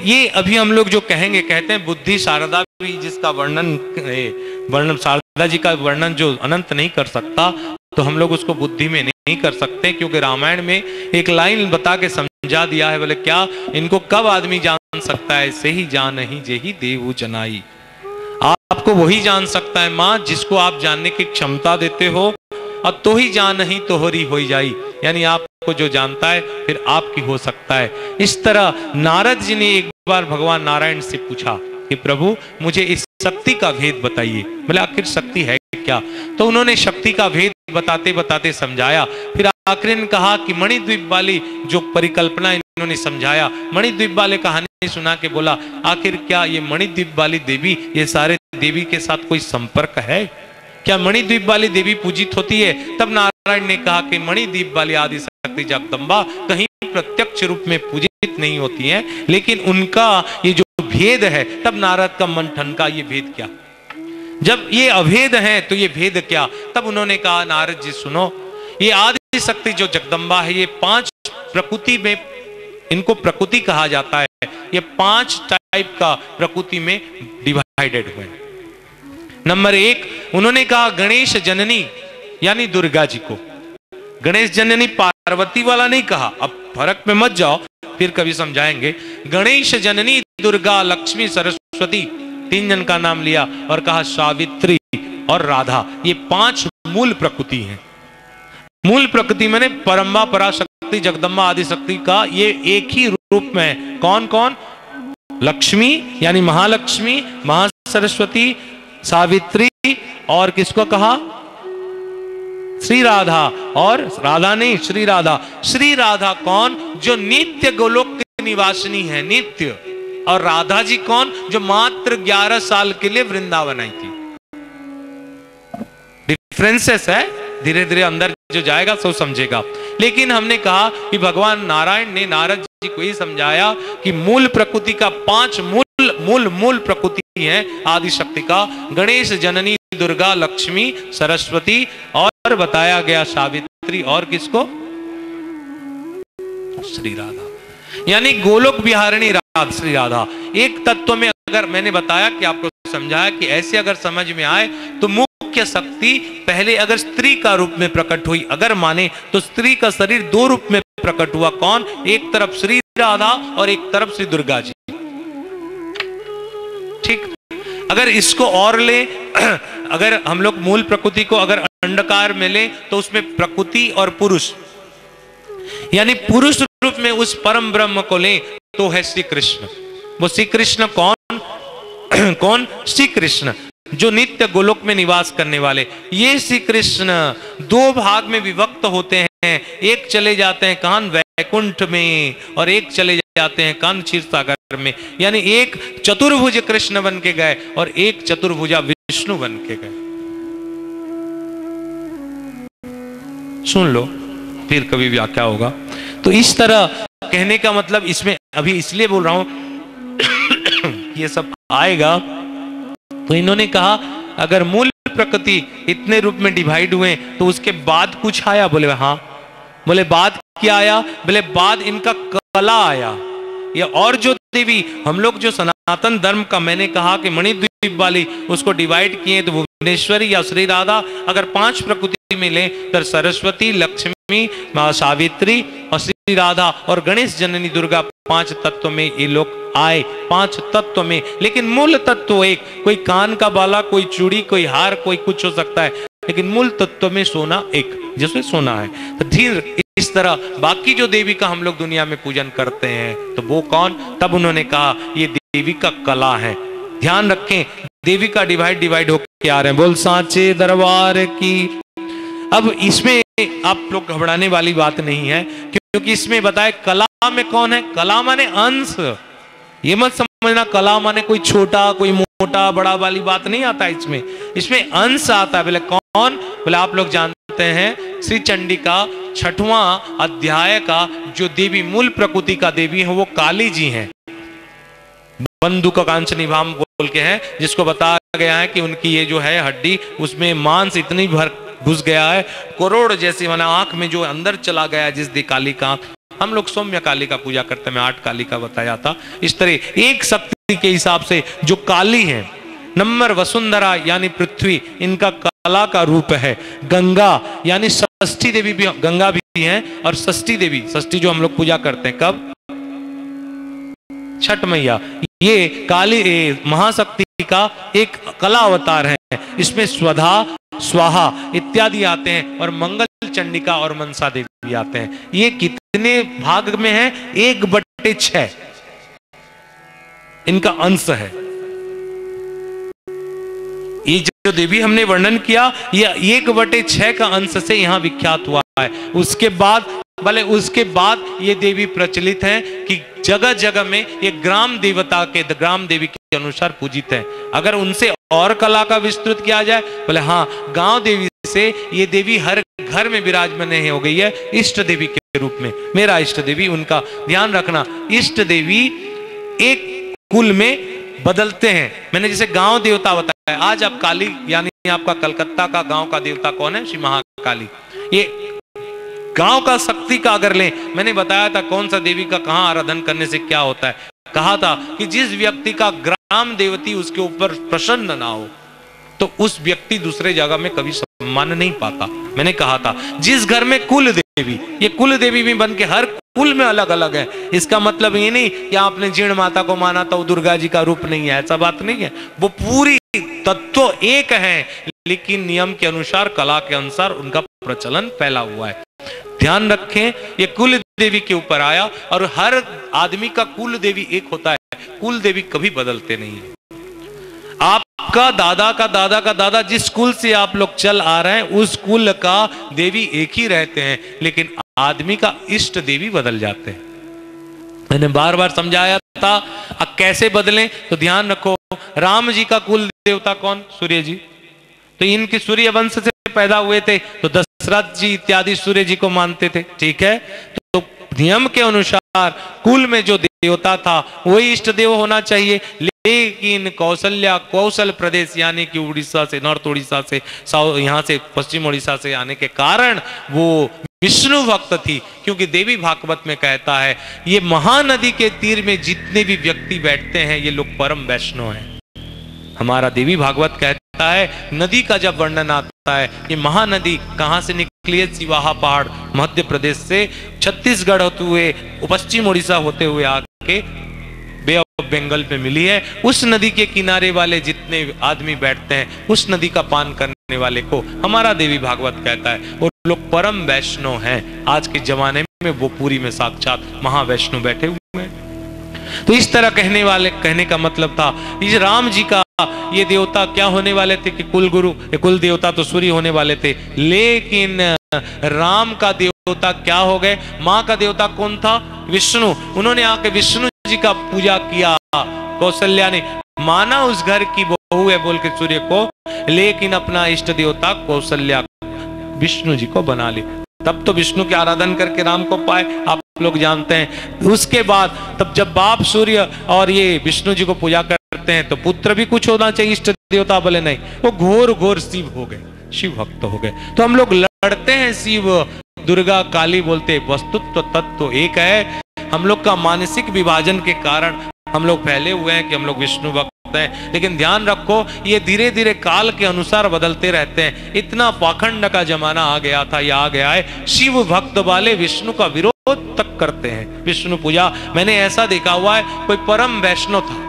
ये अभी हम लोग जो कहेंगे, कहते हैं बुद्धि शारदा भी जिसका वर्णन शारदा जी का वर्णन जो अनंत नहीं कर सकता, तो हम लोग उसको बुद्धि में नहीं कर सकते, क्योंकि रामायण में एक लाइन बता के समझा दिया है। बोले क्या, इनको कब आदमी जान सकता है, से ही जान ही जे ही देव जनाई। आपको वही जान सकता है माँ जिसको आप जानने की क्षमता देते हो, और तो ही जान ही तोहरी हो जाई, यानी आपको जो जानता है फिर आपकी हो सकता है। इस तरह नारद जी ने एक बार भगवान नारायण से पूछा कि प्रभु मुझे इस शक्ति का भेद बताइए। बोले आखिर शक्ति है क्या? तो उन्होंने शक्ति का भेद बताते बताते समझाया। फिर आखिर ने कहा कि मणिद्वीप वाली जो परिकल्पना इन्होंने समझाया, मणिद्वीप वाले कहानी सुना के बोला आखिर क्या ये मणिद्वीप वाली देवी, ये सारे देवी के साथ कोई संपर्क है क्या? मणिद्वीप वाली देवी पूजित होती है? तब नारायण ने कहा कि मणिद्वीप वाली आदि शक्ति जगदम्बा कहीं प्रत्यक्ष रूप में पूजित नहीं होती हैं, लेकिन उनका ये जो भेद है, तब नारद का मन ठनका, ये भेद क्या? जब ये अभेद है तो ये भेद क्या? तब उन्होंने कहा नारद जी सुनो, ये आदि शक्ति जो जगदम्बा है, ये 5 प्रकृति में, इनको प्रकृति कहा जाता है। ये 5 टाइप का प्रकृति में डिवाइडेड हुए। नंबर 1 उन्होंने कहा गणेश जननी यानी दुर्गा जी को। गणेश जननी पार्वती वाला नहीं कहा, अब फर्क में मत जाओ, फिर कभी समझाएंगे। गणेश जननी दुर्गा लक्ष्मी सरस्वती, 3 जन का नाम लिया और कहा सावित्री और राधा, ये 5 मूल प्रकृति हैं। मूल प्रकृति मैंने परम्बा पराशक्ति जगदम्बा आदि शक्ति का ये एक ही रूप में। कौन कौन? लक्ष्मी यानी महालक्ष्मी, महासरस्वती, सावित्री और किसको कहा? श्री राधा। और राधा नहीं, श्री राधा। श्री राधा कौन? जो नित्य गोलोक की निवासिनी है, नित्य। और राधा जी कौन? जो मात्र 11 साल के लिए वृंदावन आई थी। डिफरेंसेस है, धीरे धीरे अंदर जो जाएगा सो समझेगा। लेकिन हमने कहा कि भगवान नारायण ने नारद जी को ही समझाया कि मूल प्रकृति का 5 मूल प्रकृति है आदि शक्ति का। गणेश जननी दुर्गा लक्ष्मी सरस्वती और बताया गया सावित्री और किसको? श्री राधा, यानी गोलोक बिहारिणी राधा, श्री राधा। एक तत्व में अगर मैंने बताया कि आपको समझाया कि ऐसे अगर समझ में आए तो मुख्य शक्ति पहले अगर स्त्री का रूप में प्रकट हुई, अगर माने तो स्त्री का शरीर 2 रूप में प्रकट हुआ। कौन? एक तरफ श्री राधा और एक तरफ श्री दुर्गा जी। ठीक, अगर इसको और ले, अगर हम लोग मूल प्रकृति को अगर अंडकार में ले तो उसमें प्रकृति और पुरुष, यानी पुरुष रूप में उस परम ब्रह्म को ले तो है श्री कृष्ण। वो श्री कृष्ण कौन? कौन? श्री कृष्ण जो नित्य गोलोक में निवास करने वाले। ये श्री कृष्ण 2 भाग में विभक्त होते हैं। एक चले जाते हैं कान वैकुंठ में और एक चले जाते हैं कान क्षीर सागर में। यानी एक चतुर्भुज कृष्ण बन के गए और एक चतुर्भुजा विष्णु बन के गए। सुन लो, फिर कभी व्याख्या होगा। तो इस तरह कहने का मतलब इसमें अभी इसलिए बोल रहा हूं ये सब आएगा। तो इन्होंने कहा अगर मूल प्रकृति इतने रूप में डिवाइड हुए तो उसके बाद कुछ आया? बोले हाँ। बोले बाद क्या आया? बोले बाद इनका कला आया। ये और जो देवी हम लोग जो सनातन धर्म का मैंने कहा कि मणिद्वीप वाली उसको डिवाइड किए तो भुवनेश्वरी या श्री राधा, अगर 5 प्रकृति में ले तो सरस्वती, लक्ष्मी, सावित्री और श्री राधा और गणेश जननी दुर्गा 5 तत्व में ये लोग आए। 5 तत्व में, लेकिन मूल तत्व एक। कोई कान का बाला, कोई चूड़ी, कोई हार, कोई कुछ हो सकता है, लेकिन मूल तत्व में सोना एक, जिसमें सोना है। तो धीरे इस तरह बाकी जो देवी का हम लोग दुनिया में पूजन करते हैं तो वो कौन? तब उन्होंने कहा ये देवी का कला है। ध्यान रखें, देवी का डिवाइड होके आ रहे हैं। बोल सांचे दरबार की। अब इसमें आप लोग घबराने वाली बात नहीं है, क्योंकि इसमें बताए कला में कौन है? कला माने अंश। ये मत समझना कला माने कोई छोटा कोई मोटा बड़ा वाली बात नहीं आता इसमें। इसमें अंश आता है। बोले कौन? बोले आप लोग जानते हैं श्री चंडी का 6वां अध्याय का जो देवी मूल प्रकृति का देवी है वो काली जी हैं। बंधु का कांचनी भाम बोल के है, जिसको बताया गया है कि उनकी ये जो है हड्डी उसमें मांस इतनी भर घुस गया है करोड़ जैसी, माना आंख में जो अंदर चला गया जिस दी काली का। हम लोग सौम्य काली का पूजा करते हैं, मैं 8 काली का बताया था। इस तरह एक शक्ति के हिसाब से जो काली है, नंबर वसुंधरा यानी पृथ्वी, इनका कला का रूप है। गंगा यानी षष्ठी देवी भी, गंगा भी है, और षष्ठी देवी, षष्ठी जो हम लोग पूजा करते हैं कब? छठ मैया। ये काली महाशक्ति का एक कला अवतार है। इसमें स्वधा स्वाहा इत्यादि आते हैं, और मंगल चंडिका और मनसा देवी आते हैं। ये कितने भाग में है? 1/6 इनका अंश है। ये जो देवी हमने वर्णन किया, ये 1/6 का अंश से यहां विख्यात हुआ है। उसके बाद ये देवी प्रचलित है कि जगह जगह में ये ग्राम देवता के, ग्राम देवी के अनुसार पूजित है। अगर उनसे और कला का विस्तृत किया जाए, बोले हाँ, गांव देवी से ये देवी हर घर में विराजमान हो गई है इष्ट देवी के रूप में। मेरा इष्ट देवी, उनका ध्यान रखना, इष्ट देवी एक कुल में बदलते हैं। मैंने जैसे गांव देवता बताया, आज आप काली यानी आपका कलकत्ता का गांव का देवता कौन है? श्री महाकाली। ये गांव का शक्ति का अगर लें, मैंने बताया था कौन सा देवी का कहां आराधन करने से क्या होता है। कहा था कि जिस व्यक्ति का ग्राम देवती उसके ऊपर प्रसन्न ना हो तो उस व्यक्ति दूसरे जगह में कभी सम्मान नहीं पाता। मैंने कहा था जिस घर में कुल देवी, ये कुल देवी भी बन के हर कुल में अलग अलग है। इसका मतलब ये नहीं कि आपने जीर्ण माता को माना तो दुर्गा जी का रूप नहीं है, ऐसा बात नहीं है। वो पूरी तत्व एक है, लेकिन नियम के अनुसार, कला के अनुसार उनका प्रचलन फैला हुआ है। ध्यान रखें, ये कुल देवी के ऊपर आया, और हर आदमी का कुल देवी एक होता है। कुल देवी कभी बदलते नहीं है। आपका दादा का दादा का दादा जिस कुल से आप लोग चल आ रहे हैं, उस कुल का देवी एक ही रहते हैं, लेकिन आदमी का इष्ट देवी बदल जाते हैं। मैंने बार बार समझाया था। अब कैसे बदलें? तो ध्यान रखो, राम जी का कुल देवता कौन? सूर्य जी। तो इनके सूर्य वंश से पैदा हुए थे, तो दशरथ जी इत्यादि सूर्य जी को मानते थे। ठीक है, तो नियम के अनुसार कुल में जो देवता था वही इष्ट देव होना चाहिए। लेकिन कौशल प्रदेश यानी कि उड़ीसा से, नॉर्थ उड़ीसा से, यहाँ से पश्चिम उड़ीसा से आने के कारण वो विष्णु भक्त थी। क्योंकि देवी भागवत में कहता है, ये महानदी के तीर में जितने भी व्यक्ति बैठते हैं ये लोग परम वैष्णव हैं। हमारा देवी भागवत कहता है, नदी का जब वर्णन आता है, ये महानदी कहां से निकली है? सिवाहा पहाड़ मध्य प्रदेश से छत्तीसगढ़ होते हुए पश्चिम उड़ीसा होते हुए आके बे ऑफ बंगाल पे मिली है। उस नदी के किनारे वाले जितने आदमी बैठते हैं, उस नदी का पान करने वाले को हमारा देवी भागवत कहता है वो लोग परम वैष्णव हैं। आज के जमाने में वो पूरी में साक्षात महावैष्णव बैठे हुए हैं। तो इस तरह कहने का मतलब था, इस राम जी का ये देवता क्या होने वाले थे कि कुल गुरु, कुल देवता तो सूर्य होने वाले थे, लेकिन राम का देवता क्या हो गए? माँ का देवता कौन था? विष्णु। उन्होंने आके विष्णु जी का पूजा किया। कौशल्या ने माना उस घर की बहू है बोल के सूर्य को, लेकिन अपना इष्ट देवता कौशल्या विष्णु जी को बना ली। तब तो विष्णु के आराधन करके राम को पाए, आप लोग जानते हैं। उसके बाद तब जब बाप सूर्य और ये विष्णु जी को पूजा करते हैं तो पुत्र भी कुछ होना चाहिए इष्ट देवता। बोले नहीं, वो घोर घोर शिव हो गए, शिव भक्त हो गए। तो हम लोग लड़ते हैं शिव दुर्गा काली बोलते, वस्तुत्व तत्व एक है। हम लोग का मानसिक विभाजन के कारण हम लोग फैले हुए हैं कि हम लोग विष्णु भक्त हैं। लेकिन ध्यान रखो, ये धीरे धीरे काल के अनुसार बदलते रहते हैं। इतना पाखंड का जमाना आ गया था या आ गया है, शिव भक्त वाले विष्णु का विरोध तक करते हैं। विष्णु पूजा मैंने ऐसा देखा हुआ है, कोई परम वैष्णव था,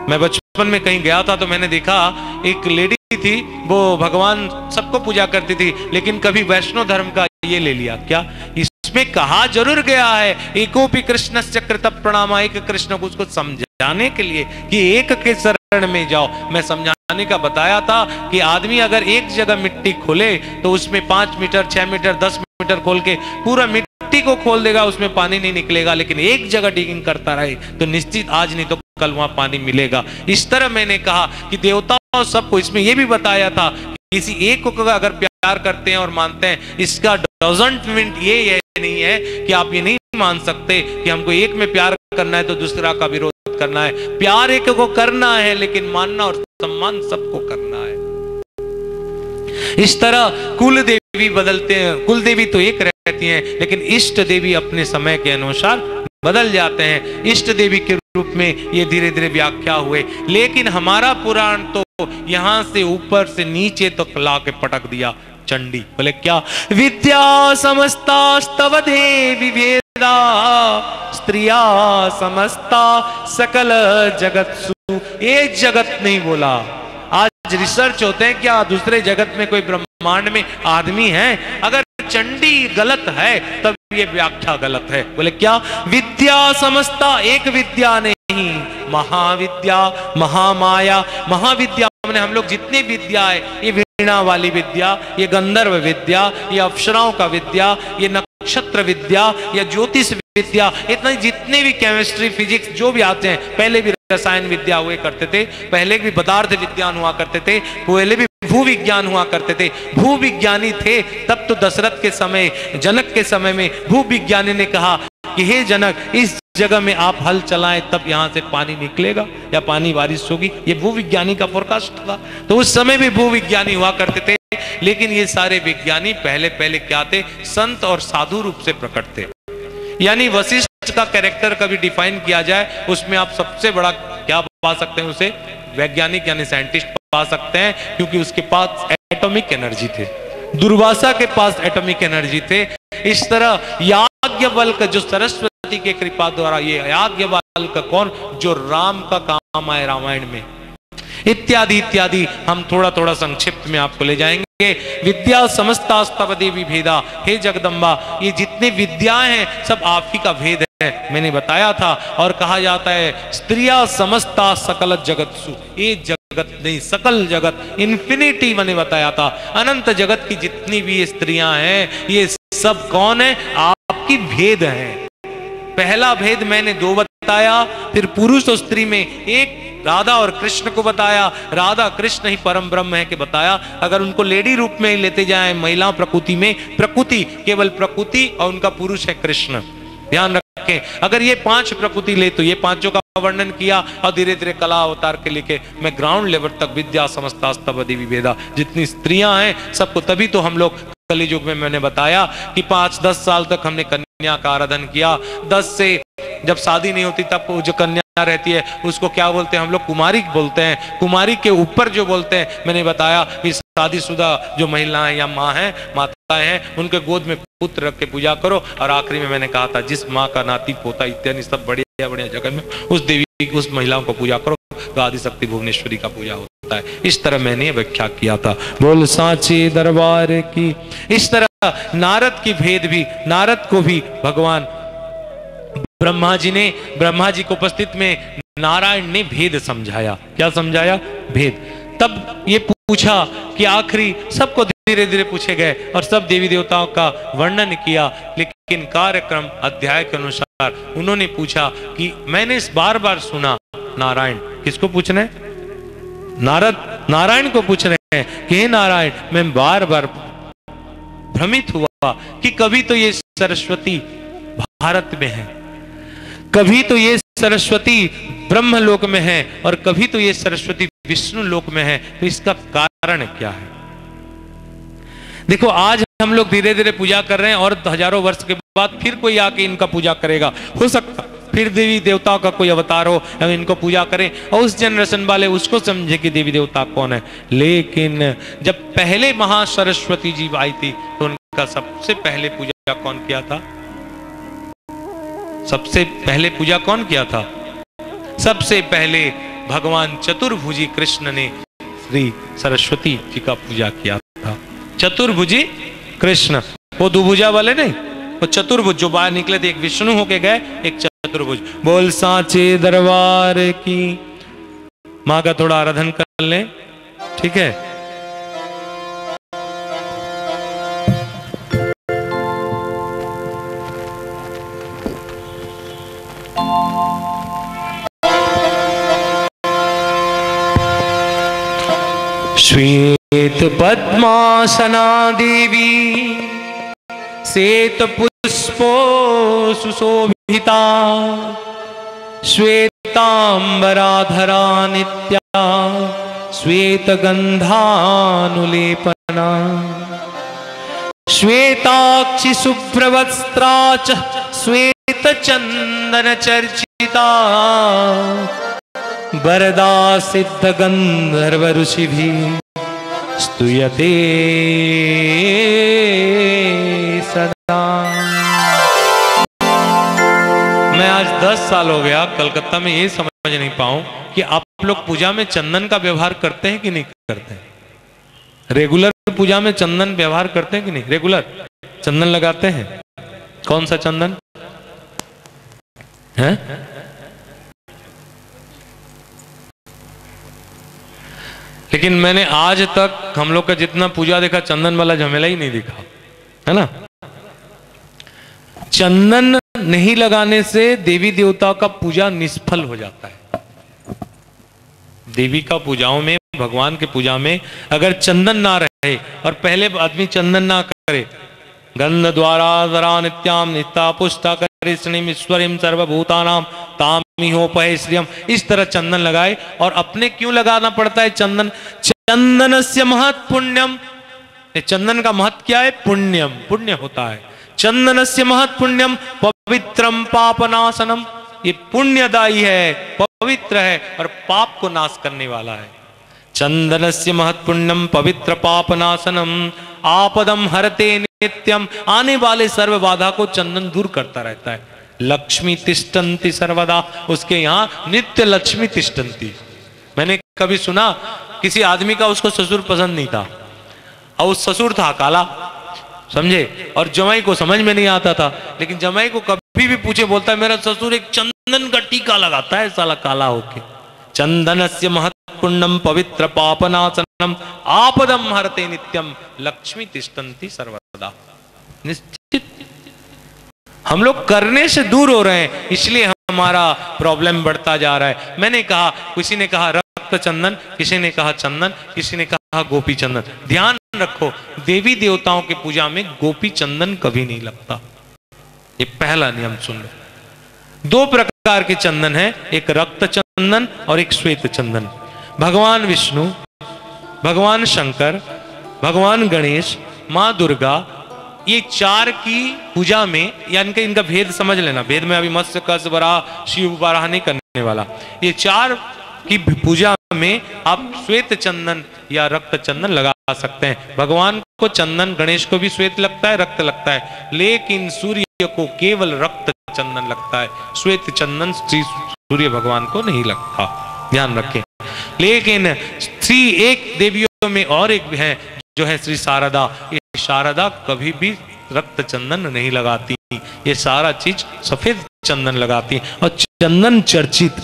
मैं बचपन में कहीं गया था तो मैंने देखा एक लेडी थी, वो भगवान सबको पूजा करती थी, लेकिन कभी वैष्णव धर्म का ये ले लिया। क्या इसमें कहा जरूर गया है, एकोपि कृष्णस्य कृत प्रणाम, एक कृष्ण को उसको समझाने के लिए कि एक के शरण में जाओ। मैं समझाने का बताया था कि आदमी अगर एक जगह मिट्टी खोले तो उसमें 5 मीटर 6 मीटर 10 मीटर खोल के पूरा मिट्टी मिट्टी को खोल देगा उसमें पानी नहीं निकलेगा, लेकिन एक जगह डिगिंग करता रहे तो निश्चित आज नहीं तो कल वहां पानी मिलेगा। इस तरह मैंने कहा कि देवताओं सबको, इसमें यह भी बताया था किसी एक को अगर प्यार करते हैं और मानते हैं, इसका डजंट मीन ये नहीं है कि आप ये नहीं मान सकते कि हमको एक में प्यार करना है तो दूसरा का विरोध करना है। प्यार एक को करना है लेकिन मानना और सम्मान सबको करना है। इस तरह कुल देवी बदलते हैं, कुल देवी तो एक रहती हैं लेकिन इष्ट देवी अपने समय के अनुसार बदल जाते हैं। इष्ट देवी के रूप में ये धीरे धीरे व्याख्या हुए, लेकिन हमारा पुराण तो यहां से ऊपर से नीचे तक ला के पटक दिया। चंडी बोले क्या? विद्या समस्तास्तव देवी भेदा स्त्रिया समस्ता सकल जगत्सु। एक जगत नहीं बोला। आज रिसर्च होते हैं क्या दूसरे जगत में कोई ब्रह्मांड में आदमी है? अगर चंडी गलत है तब ये व्याख्या गलत है। बोले क्या? विद्या समस्ता, एक विद्या नहीं, महाविद्या महामाया। महाविद्या मैंने हम लोग जितनी विद्या है, ये वीणा वाली विद्या, ये गंधर्व विद्या, ये अप्सराओं का विद्या, ये नक्षत्र विद्या या ज्योतिष विद्या, इतने जितने भी केमिस्ट्री फिजिक्स जो भी आते हैं, पहले भी रसायन विद्या हुए करते थे, पहले भी पदार्थ विज्ञान हुआ करते थे, पहले भी भू विज्ञान हुआ करते थे। भू विज्ञानी थे तब तो दशरथ के समय, जनक के समय में भू विज्ञानी ने कहा कि हे जनक, इस जगह में आप हल चलाएं तब यहां से पानी निकलेगा या पानी बारिश होगी। ये भू विज्ञानी का फोरकास्ट था। तो उस समय भी भू विज्ञानी हुआ करते थे, लेकिन ये सारे विज्ञानी पहले पहले क्या थे? संत और साधु रूप से प्रकट थे। यानी वशिष्ठ का कैरेक्टर कभी डिफाइन किया जाए, उसमें आप सबसे बड़ा क्या पा सकते हैं? उसे वैज्ञानिक यानी साइंटिस्ट पा सकते हैं, क्योंकि उसके पास एटॉमिक एनर्जी थे। दुर्वासा के पास एटॉमिक एनर्जी थे। इस तरह याज्ञवल्क्य जो सरस्वती के कृपा द्वारा, ये याज्ञवल्क्य कौन? जो राम का काम आए रामायण में, इत्यादि इत्यादि हम थोड़ा थोड़ा संक्षिप्त में आपको ले जाएंगे। विद्या समस्तास्तव देवी भेदा, हे जगदम्बा, ये जितने विद्याएं हैं सब आप ही का भेद है, मैंने बताया था। और कहा जाता है स्त्रिया समस्ता सकल जगत्सु, ये जगत नहीं सकल जगत, इन्फिनिटी मैंने बताया था। अनंत जगत की जितनी भी ये स्त्रियां हैं, ये सब कौन है? आपकी भेद है। पहला भेद मैंने 2 बताया, फिर पुरुष और स्त्री में एक राधा और कृष्ण को बताया। राधा कृष्ण ही परम ब्रह्म है कि बताया। अगर उनको लेडी रूप में लेते जाएं, महिला प्रकृति में, प्रकृति केवल प्रकृति और उनका पुरुष है कृष्ण, ध्यान रखें। अगर ये 5 प्रकृति ले तो ये 5 का वर्णन किया, और धीरे धीरे कला अवतार के लेके मैं ग्राउंड लेवल तक विद्या समस्तास्तव देवी भेदा, जितनी स्त्रियां हैं सबको। तभी तो हम लोग कलियुग में मैंने बताया कि 5-10 साल तक हमने कन्या का आराधन किया। 10 से जब शादी नहीं होती तब जो कन्या रहती है उसको क्या बोलते हैं हम लोग? कुमारी बोलते हैं। कुमारी के ऊपर जो बोलते हैं, मैंने बताया कि शादीशुदा जो महिलाएं या माँ हैं, माताएं हैं, उनके गोद में पुत्र रख के पूजा करो। और आखिरी में मैंने कहा था जिस माँ का नाती पोता इत्यादि सब बढ़िया बढ़िया जगह में, उस देवी उस महिलाओं को पूजा करो, तो आदिशक्ति भुवनेश्वरी का पूजा होता है। इस तरह मैंने व्याख्या किया था। बोल सांचे दरबार की। इस तरह नारद की भेद भी, नारद को भी भगवान ब्रह्मा जी ने, ब्रह्मा जी को उपस्थित में नारायण ने भेद समझाया। क्या समझाया? भेद। तब ये पूछा कि आखिरी सबको धीरे धीरे पूछे गए और सब देवी देवताओं का वर्णन किया, लेकिन कार्यक्रम अध्याय के अनुसार उन्होंने पूछा कि मैंने इस बार बार सुना, नारायण किसको पूछ रहे हैं? नारद नारायण को पूछ रहे हैं कि हे नारायण, मैं बार बार भ्रमित हुआ कि कभी तो ये सरस्वती भारत में है, कभी तो ये सरस्वती ब्रह्मलोक में है, और कभी तो ये सरस्वती विष्णु लोक में है। तो इसका कारण क्या है? देखो आज हम लोग धीरे धीरे पूजा कर रहे हैं और हजारों वर्ष के बाद फिर कोई आके इनका पूजा करेगा। हो सकता फिर देवी देवताओं का कोई अवतार हो, हम इनको पूजा करें और उस जनरेशन वाले उसको समझे कि देवी देवता कौन है। लेकिन जब पहले महासरस्वती जी आई थी तो उनका सबसे पहले पूजा कौन किया था? सबसे पहले पूजा कौन किया था? सबसे पहले भगवान चतुर्भुजी कृष्ण ने श्री सरस्वती जी का पूजा किया था। चतुर्भुजी कृष्ण, वो दुभुजा वाले नहीं, वो चतुर्भुज जो बाहर निकले थे, एक विष्णु होके गए, एक चतुर्भुज। बोल सांचे दरबार की। माँ का थोड़ा आराधन कर लें, ठीक है। श्वेत पद्मासना देवी श्वेत पुष्पो सुशोभिता श्वेतांबराधरा नित्या श्वेत गंधानुलेपना श्वेताक्षि शुभ्रवस्त्रा च श्वेत चंदन चर्चिता वरदा सिद्ध गंधर्व ऋषिभिः स्तूयते सदा। मैं आज 10 साल हो गया कलकत्ता में ये समझ नहीं पाऊं कि आप लोग पूजा में चंदन का व्यवहार करते हैं कि नहीं करते हैं। रेगुलर पूजा में चंदन व्यवहार करते हैं कि नहीं। रेगुलर चंदन लगाते हैं। कौन सा चंदन है? लेकिन मैंने आज तक हम लोग का जितना पूजा देखा चंदन वाला झमेला ही नहीं दिखा, है ना। चंदन नहीं लगाने से देवी देवताओं का पूजा निष्फल हो जाता है। देवी का पूजाओं में, भगवान के पूजा में अगर चंदन ना रहे और पहले आदमी चंदन ना करे, गंध द्वारा दरा नित्याम नित्या पुष्टा करिष्णिम ईश्वरीम सर्वभूतानाम तामिहोपहे श्रियम, इस तरह चंदन लगाए। और अपने क्यों लगाना पड़ता है चंदन? चंदनस्य महत् पुण्यम, चंदन का महत्व क्या है? पुण्यम, पुण्य होता है। चंदनस्य महत् पुण्यम पवित्रम पापनाशनम, ये पुण्यदायी है, पवित्र है और पाप को नाश करने वाला है। चंदनस्य महत् पुण्यम पवित्र पापनाशनम आपदम हरते नित्यम, आने वाले सर्व बाधा को चंदन दूर करता रहता है। लक्ष्मी तिष्ठन्ति सर्वदा, उसके यहाँ नित्य लक्ष्मी तिष्ठन्ति। मैंने कभी सुना किसी आदमी का उसको ससुर पसंद नहीं था और उस ससुर था काला, समझे, और जमाई को समझ में नहीं आता था। लेकिन जमाई को कभी भी पूछे बोलता है मेरा ससुर एक चंदन का टीका लगाता है साला काला होके। चंदनस्य महत्पुण्यम पवित्र पापनाशनम आपदम हरते नित्यम लक्ष्मी तिष्ठन्ति सर्वदा। निश्चित हम लोग करने से दूर हो रहे हैं, इसलिए हमारा प्रॉब्लम बढ़ता जा रहा है। मैंने कहा, किसी ने कहा रक्त चंदन, किसी ने कहा चंदन, किसी ने कहा गोपी चंदन। ध्यान रखो, देवी देवताओं की पूजा में गोपी चंदन कभी नहीं लगता। ये पहला नियम सुन लो। 2 प्रकार के चंदन है, एक रक्त चंदन और एक श्वेत चंदन। भगवान विष्णु, भगवान शंकर, भगवान गणेश, माँ दुर्गा, ये 4 की पूजा में, यानी कि इनका भेद समझ लेना। भेद में अभी मत्स्य कस्य वराह शिव वराह नहीं करने वाला। ये 4 की पूजा में आप श्वेत चंदन या रक्त चंदन लगा सकते हैं। भगवान को चंदन, गणेश को भी श्वेत लगता है, रक्त लगता है, लेकिन सूर्य को केवल रक्त चंदन लगता है। श्वेत चंदन श्री सूर्य भगवान को नहीं लगता, ध्यान रखें। लेकिन श्री एक देवियों में और एक है जो है श्री शारदा। ये शारदा कभी भी रक्त चंदन नहीं लगाती, ये सारा चीज सफेद चंदन लगाती है और चंदन चर्चित।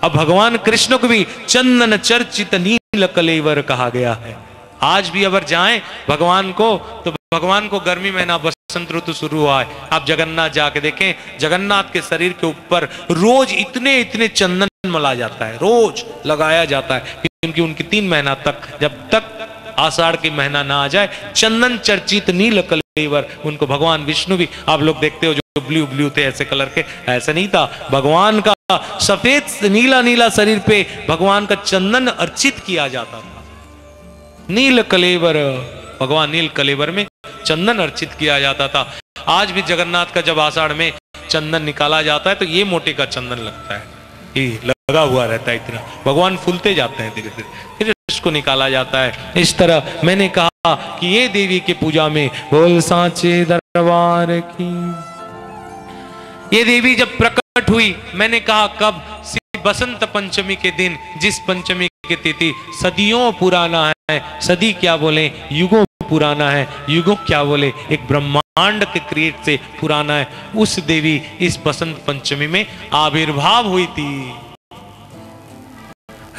अब भगवान कृष्ण को भी चंदन चर्चित नील कलेवर कहा गया है। आज भी अगर जाएं भगवान को, तो भगवान को गर्मी महीना बसंत ऋतु शुरू हुआ है। आप जगन्नाथ जाके देखें, जगन्नाथ के शरीर के ऊपर रोज इतने इतने चंदन मला जाता है, रोज लगाया जाता है, क्योंकि उनकी 3 महीना तक, जब तक आषाढ़ की महीना ना आ जाए, चंदन चर्चित नील कलेवर। उनको भगवान विष्णु भी आप लोग देखते हो जो ब्लू ब्लू थे ऐसे कलर के, ऐसा नहीं था। भगवान का सफेद नीला नीला शरीर पे भगवान का चंदन अर्चित किया जाता था। नील कलेवर, भगवान नील कलेवर में चंदन अर्चित किया जाता था। आज भी जगन्नाथ का जब आषाढ़ में चंदन निकाला जाता है तो ये मोटे का चंदन लगता है, ये लगा हुआ रहता है इतना। भगवान फूलते जाते हैं धीरे धीरे, फिर इसको निकाला जाता है। इस तरह मैंने कहा कि ये देवी की पूजा में बोल सांचे दरबार की। ये देवी जब प्रकट हुई, मैंने कहा कब? बसंत पंचमी के दिन, जिस पंचमी की तिथि सदियों पुराना है। सदी क्या बोले, युगों पुराना है, युगों क्या बोले, एक ब्रह्मांड के क्रिएट से पुराना है। उस देवी इस बसंत पंचमी में आविर्भाव हुई थी।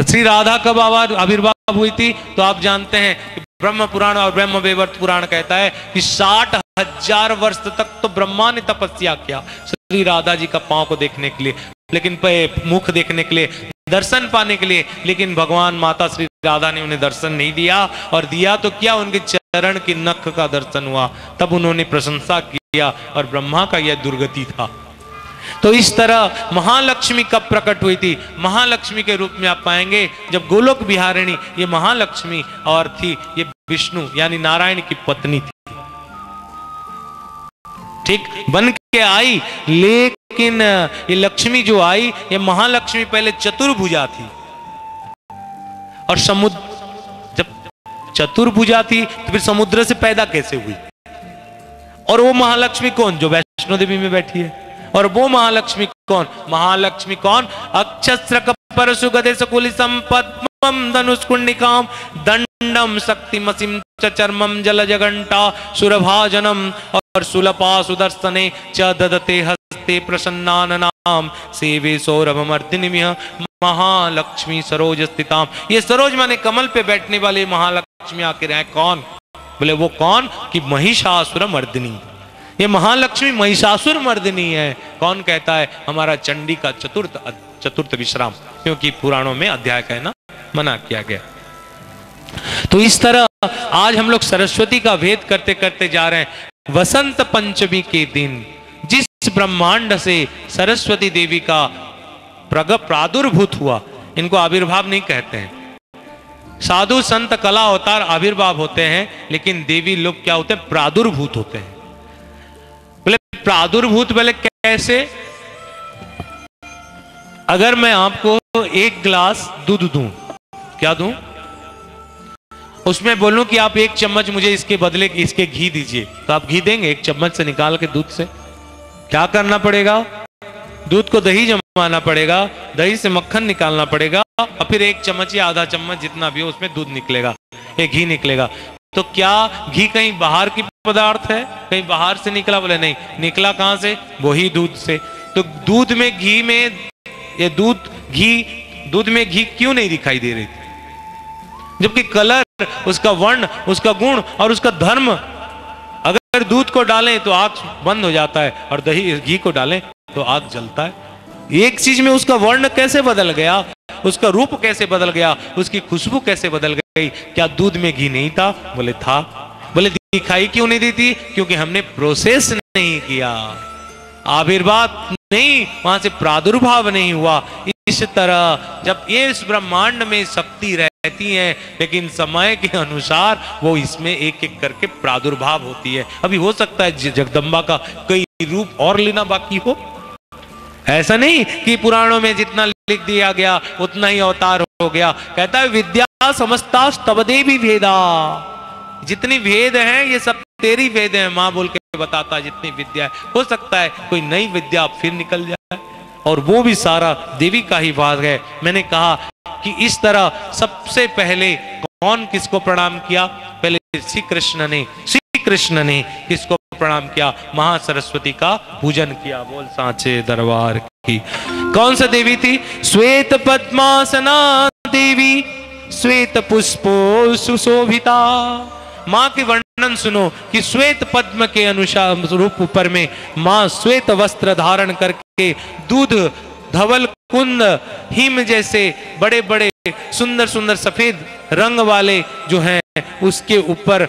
श्री राधा कब आविर्भाव हुई थी? तो आप जानते हैं ब्रह्म पुराण और ब्रह्म वैवर्त पुराण कहता है कि 60,000 वर्ष तक तो ब्रह्मा ने तपस्या किया श्री राधा जी का पांव को देखने के लिए, लेकिन मुख देखने के लिए, दर्शन पाने के लिए, लेकिन भगवान माता श्री राधा ने उन्हें दर्शन नहीं दिया, और दिया तो क्या, उनके चरण की नख का दर्शन हुआ, तब उन्होंने प्रशंसा किया, और ब्रह्मा का यह दुर्गति था। तो इस तरह महालक्ष्मी कब प्रकट हुई थी? महालक्ष्मी के रूप में आप पाएंगे जब गोलोक बिहारिणी, ये महालक्ष्मी और थी, ये विष्णु यानी नारायण की पत्नी थी, ठीक बन के आई। लेकिन ये लक्ष्मी जो आई, ये महालक्ष्मी पहले चतुर्भुजा थी, और समुद्र, जब चतुर्भुजा थी तो फिर समुद्र से पैदा कैसे हुई? और वो महालक्ष्मी कौन? जो वैष्णो देवी में बैठी है। और वो महालक्ष्मी कौन? महालक्ष्मी कौन? अक्षस्र कपर सुगदे सकुली संपद्मम धनुष्कुंडिकाम दंडम शक्तिमसिम च चर्मम जलजघंटा सुरभाजनम और सुलपा सुदर्शने च ददते हस्ते प्रसन्नाननाम सेवे सौरभमर्दिनीमिह महालक्ष्मी सरोज स्थिताम। ये सरोज माने कमल पे बैठने वाले महालक्ष्मी आके रहे। कौन? बोले वो कौन? कि महिषासुर मर्दिनी। ये महालक्ष्मी महिषासुर मर्दिनी है। कौन कहता है? हमारा चंडी का चतुर्थ विश्राम, क्योंकि पुराणों में अध्याय का है ना, मना किया गया। तो इस तरह आज हम लोग सरस्वती का भेद करते करते जा रहे हैं। वसंत पंचमी के दिन जिस ब्रह्मांड से सरस्वती देवी का प्रादुर्भूत हुआ, इनको आविर्भाव नहीं कहते हैं। साधु संत कला अवतार आविर्भाव होते हैं, लेकिन देवी लोग क्या होते हैं? प्रादुर्भूत होते हैं। बोले प्रादुर्भूत बोले कैसे? अगर मैं आपको एक गिलास दूध दूं, क्या दूं? उसमें बोलूं कि आप 1 चम्मच मुझे इसके बदले इसके घी दीजिए, तो आप घी देंगे 1 चम्मच से निकाल के दूध से? क्या करना पड़ेगा? दूध को दही जमाना पड़ेगा, दही से मक्खन निकालना पड़ेगा, और फिर 1 चम्मच या आधा चम्मच जितना भी हो उसमें दूध निकलेगा, एक घी निकलेगा। तो क्या घी कहीं बाहर की पदार्थ है? कहीं बाहर से निकला? बोले नहीं, निकला कहां से? वही दूध से। तो दूध में घी में ये दूध में घी क्यों नहीं दिखाई दे रही थी? जबकि कलर, उसका वर्ण, उसका गुण और उसका धर्म, अगर दूध को डालें तो आग बंद हो जाता है, और घी को डालें तो आग जलता है। एक चीज में उसका वर्ण कैसे बदल गया, उसका रूप कैसे बदल गया, उसकी खुशबू कैसे बदल गई? क्या दूध में घी नहीं था? बोले था। बोले दिखाई क्यों नहीं देती? क्योंकि हमने प्रोसेस नहीं किया, आविर्भाव नहीं, वहां से प्रादुर्भाव नहीं हुआ। इस तरह जब ये इस ब्रह्मांड में शक्ति रहती है, लेकिन समय के अनुसार वो इसमें एक एक करके प्रादुर्भाव होती है। अभी हो सकता है जगदम्बा का कई रूप और लेना बाकी हो, ऐसा नहीं कि पुराणों में जितना लिख दिया गया उतना ही अवतार हो गया। कहता है विद्या समस्ता तब देवी भेदा, जितनी भेद हैं ये सब तेरी भेद है। माँ बोल के बताता जितनी विद्या है, हो सकता है कोई नई विद्या फिर निकल जाए, और वो भी सारा देवी का ही भाग है। मैंने कहा कि इस तरह सबसे पहले कौन किसको प्रणाम किया? पहले श्री कृष्ण ने किसको प्रणाम किया? महासरस्वती का पूजन किया। बोल सांचे दरबार की। कौन सा देवी थी? श्वेत पद्मासना देवी, श्वेत पुष्पो सुशोभिता। मां के वर्णन सुनो कि श्वेत पद्म के अनुसार रूप ऊपर में मां श्वेत वस्त्र धारण करके दूध धवल कुंद हिम जैसे बड़े बड़े सुंदर सुंदर सफेद रंग वाले जो हैं, उसके ऊपर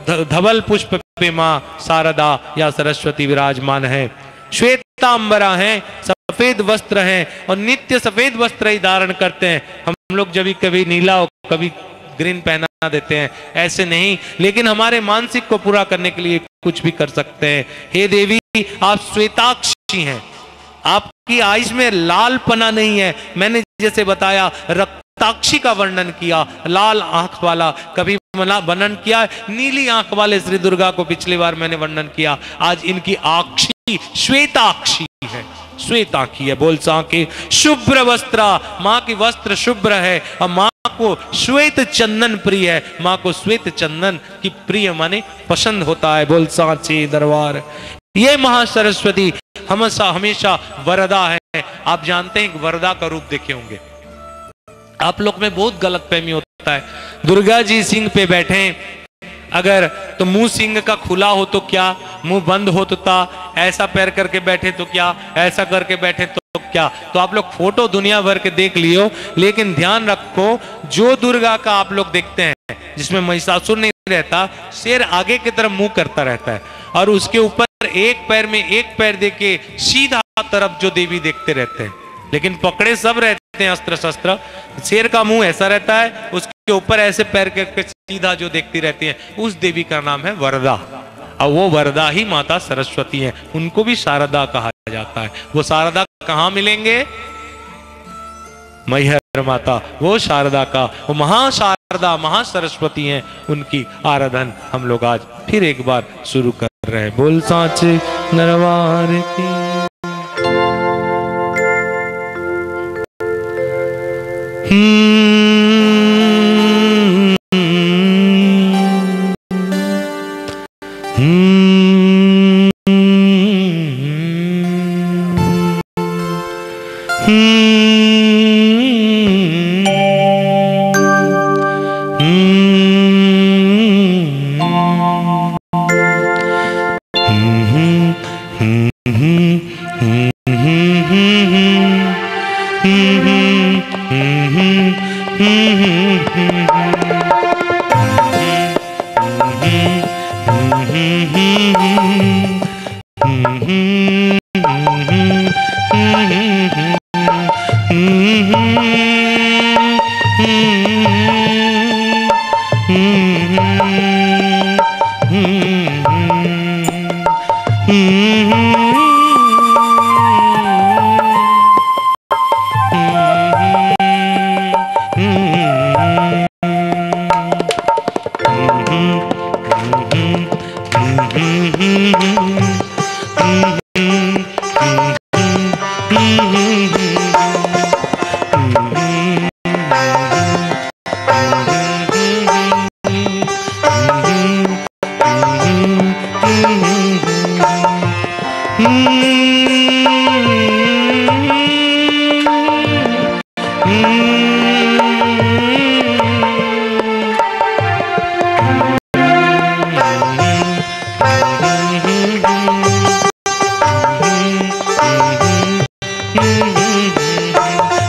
धवल पुष्प पे मां शारदा या सरस्वती विराजमान है। श्वेतांबरा हैं, सफेद वस्त्र हैं, और नित्य सफेद वस्त्र ही धारण करते हैं। हम लोग जब कभी नीला और कभी ग्रीन पहना देते हैं, ऐसे नहीं, लेकिन हमारे मानसिक को पूरा करने के लिए कुछ भी कर सकते हैं। हे देवी, आप श्वेताक्षी हैं, आपकी आईज में लाल पना नहीं है। मैंने जैसे बताया रक्ताक्षी का वर्णन किया, लाल आंख वाला कभी वर्णन किया, नीली आंख वाले श्री दुर्गा को पिछली बार मैंने वर्णन किया। आज इनकी आक्षी श्वेताक्षी है, श्वेताक्षी है। बोल साके शुभ्र वस्त्रा, माँ की वस्त्र शुभ्र है, और माँ को श्वेत चंदन प्रिय है। माँ को श्वेत चंदन की प्रिय माने पसंद होता है। बोल सांचे दरबार। ये महासरस्वती हमेशा वरदा है। आप जानते हैं कि वरदा का रूप देखे होंगे, आप लोग में बहुत गलतफहमी होता है। दुर्गा जी सिंह पे बैठे, अगर तो मुंह सिंह का खुला हो तो क्या, मुंह बंद हो तो क्या, ऐसा पैर करके बैठे तो क्या, ऐसा करके बैठे तो क्या। तो आप लोग फोटो दुनिया भर के देख लियो, लेकिन ध्यान रखो जो दुर्गा का आप लोग देखते हैं जिसमें महिषासुर नहीं रहता, शेर आगे की तरफ मुंह करता रहता है और उसके ऊपर एक पैर में एक पैर देके सीधा तरफ जो देवी देखते रहते हैं, लेकिन पकड़े सब रहते हैं अस्त्र शस्त्र। शेर का मुंह ऐसा रहता है, उसके ऊपर ऐसे पैर करके सीधा जो देखती रहती है, उस देवी का नाम है वरदा। और वो वरदा ही माता सरस्वती है, उनको भी शारदा कहा जाता है। वो शारदा कहाँ मिलेंगे? मैहर माता, वो शारदा का, वो महाशारदा महासरस्वती हैं, उनकी आराधन हम लोग आज फिर एक बार शुरू कर रहे हैं। बोल साचे नरवार की।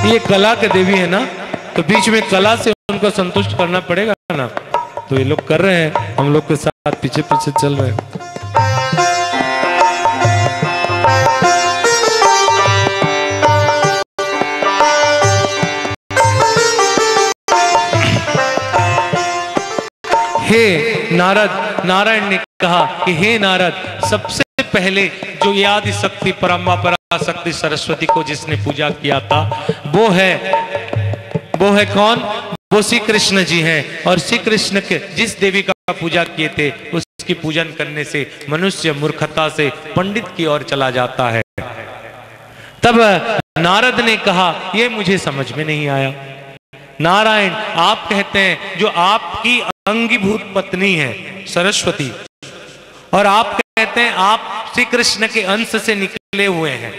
ये कला के देवी है ना, तो बीच में कला से उनको संतुष्ट करना पड़ेगा ना, तो ये लोग कर रहे हैं, हम लोग के साथ पीछे पीछे चल रहे हैं। हे नारद, नारायण ने कहा कि हे नारद, सबसे पहले जो आदि शक्ति परम्बा पराशक्ति सरस्वती को जिसने पूजा किया था, वो है कौन? वो श्री कृष्ण जी हैं। और श्री कृष्ण के जिस देवी का पूजा किए थे, उसकी पूजन करने से मनुष्य मूर्खता से पंडित की ओर चला जाता है। तब नारद ने कहा, ये मुझे समझ में नहीं आया। नारायण, आप कहते हैं जो आपकी अंगीभूत पत्नी है सरस्वती, और आप कहते हैं आप श्री कृष्ण के अंश से निकले हुए हैं,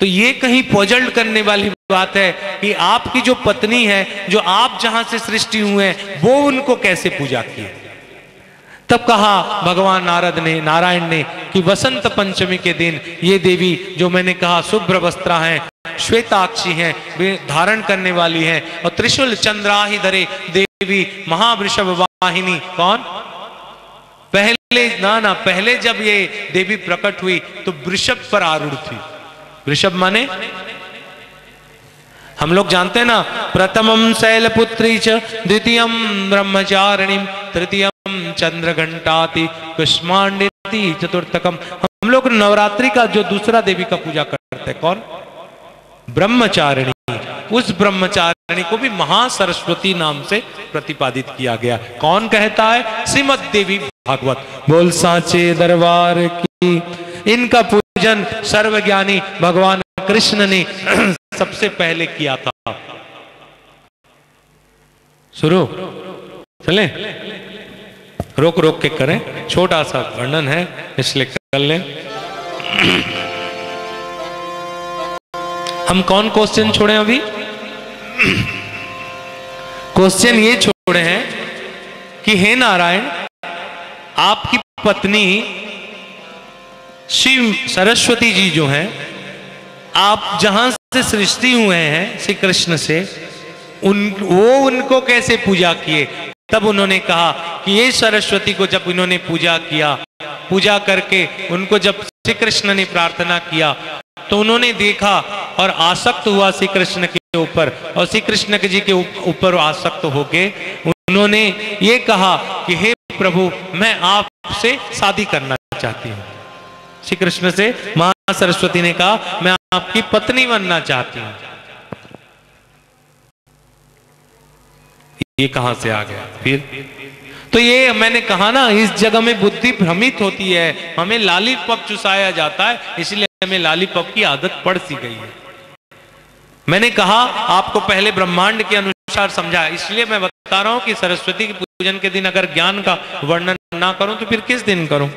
तो ये कहीं पजल्ट करने वाली बात है कि आपकी जो पत्नी है, जो आप जहां से सृष्टि हुए हैं, वो उनको कैसे पूजा किए। तब कहा भगवान नारायण ने कि वसंत पंचमी के दिन ये देवी जो मैंने कहा शुभ्र वस्त्रा हैं, श्वेताक्षी हैं, वे धारण करने वाली हैं, और त्रिशूल चंद्राही धरे देवी महावृषभ वाहिनी। कौन? पहले जब ये देवी प्रकट हुई तो वृषभ पर आरूढ़ थी। वृषभ माने हम लोग जानते हैं ना, प्रथमम शैलपुत्री च, द्वितीयम ब्रह्मचारिणी, तृतीयम चंद्रघंटाति, कुष्मांडी चतुर्थकम। हम लोग नवरात्रि का जो दूसरा देवी का पूजा करते हैं, कौन? ब्रह्मचारिणी। उस ब्रह्मचारिणी को भी महासरस्वती नाम से प्रतिपादित किया गया। कौन कहता है? श्रीमद् देवी भागवत। बोल साचे दरबार की। इनका पूजन सर्वज्ञानी भगवान कृष्ण ने सबसे पहले किया था। शुरू चले, रोक रोक के करें, छोटा सा वर्णन है इसलिए कर लें। हम कौन क्वेश्चन छोड़े अभी? क्वेश्चन ये छोड़े हैं कि हे नारायण, आपकी पत्नी शिव सरस्वती जी जो हैं, आप जहां से सृष्टि हुए हैं श्री कृष्ण से, उनको कैसे पूजा किए? तब उन्होंने कहा कि ये सरस्वती को जब इन्होंने पूजा किया, पूजा करके उनको जब श्री कृष्ण ने प्रार्थना किया तो उन्होंने देखा और आसक्त हुआ श्री कृष्ण के ऊपर, और श्री कृष्ण जी के ऊपर आसक्त होके उन्होंने ये कहा कि हे प्रभु, मैं आपसे शादी करना चाहती हूँ। श्री कृष्ण से मां सरस्वती ने कहा, मैं आपकी पत्नी बनना चाहती हूँ। ये कहां से आ गया? फिर तो ये मैंने कहा ना, इस जगह में बुद्धि भ्रमित होती है, हमें लालीपप चुसाया जाता है, इसलिए हमें लालीपप की आदत पड़ सी गई है। मैंने कहा आपको पहले ब्रह्मांड के अनुसार समझा, इसलिए मैं बता रहा हूं कि सरस्वती के पूजन के दिन अगर ज्ञान का वर्णन ना करूं तो फिर किस दिन करूं?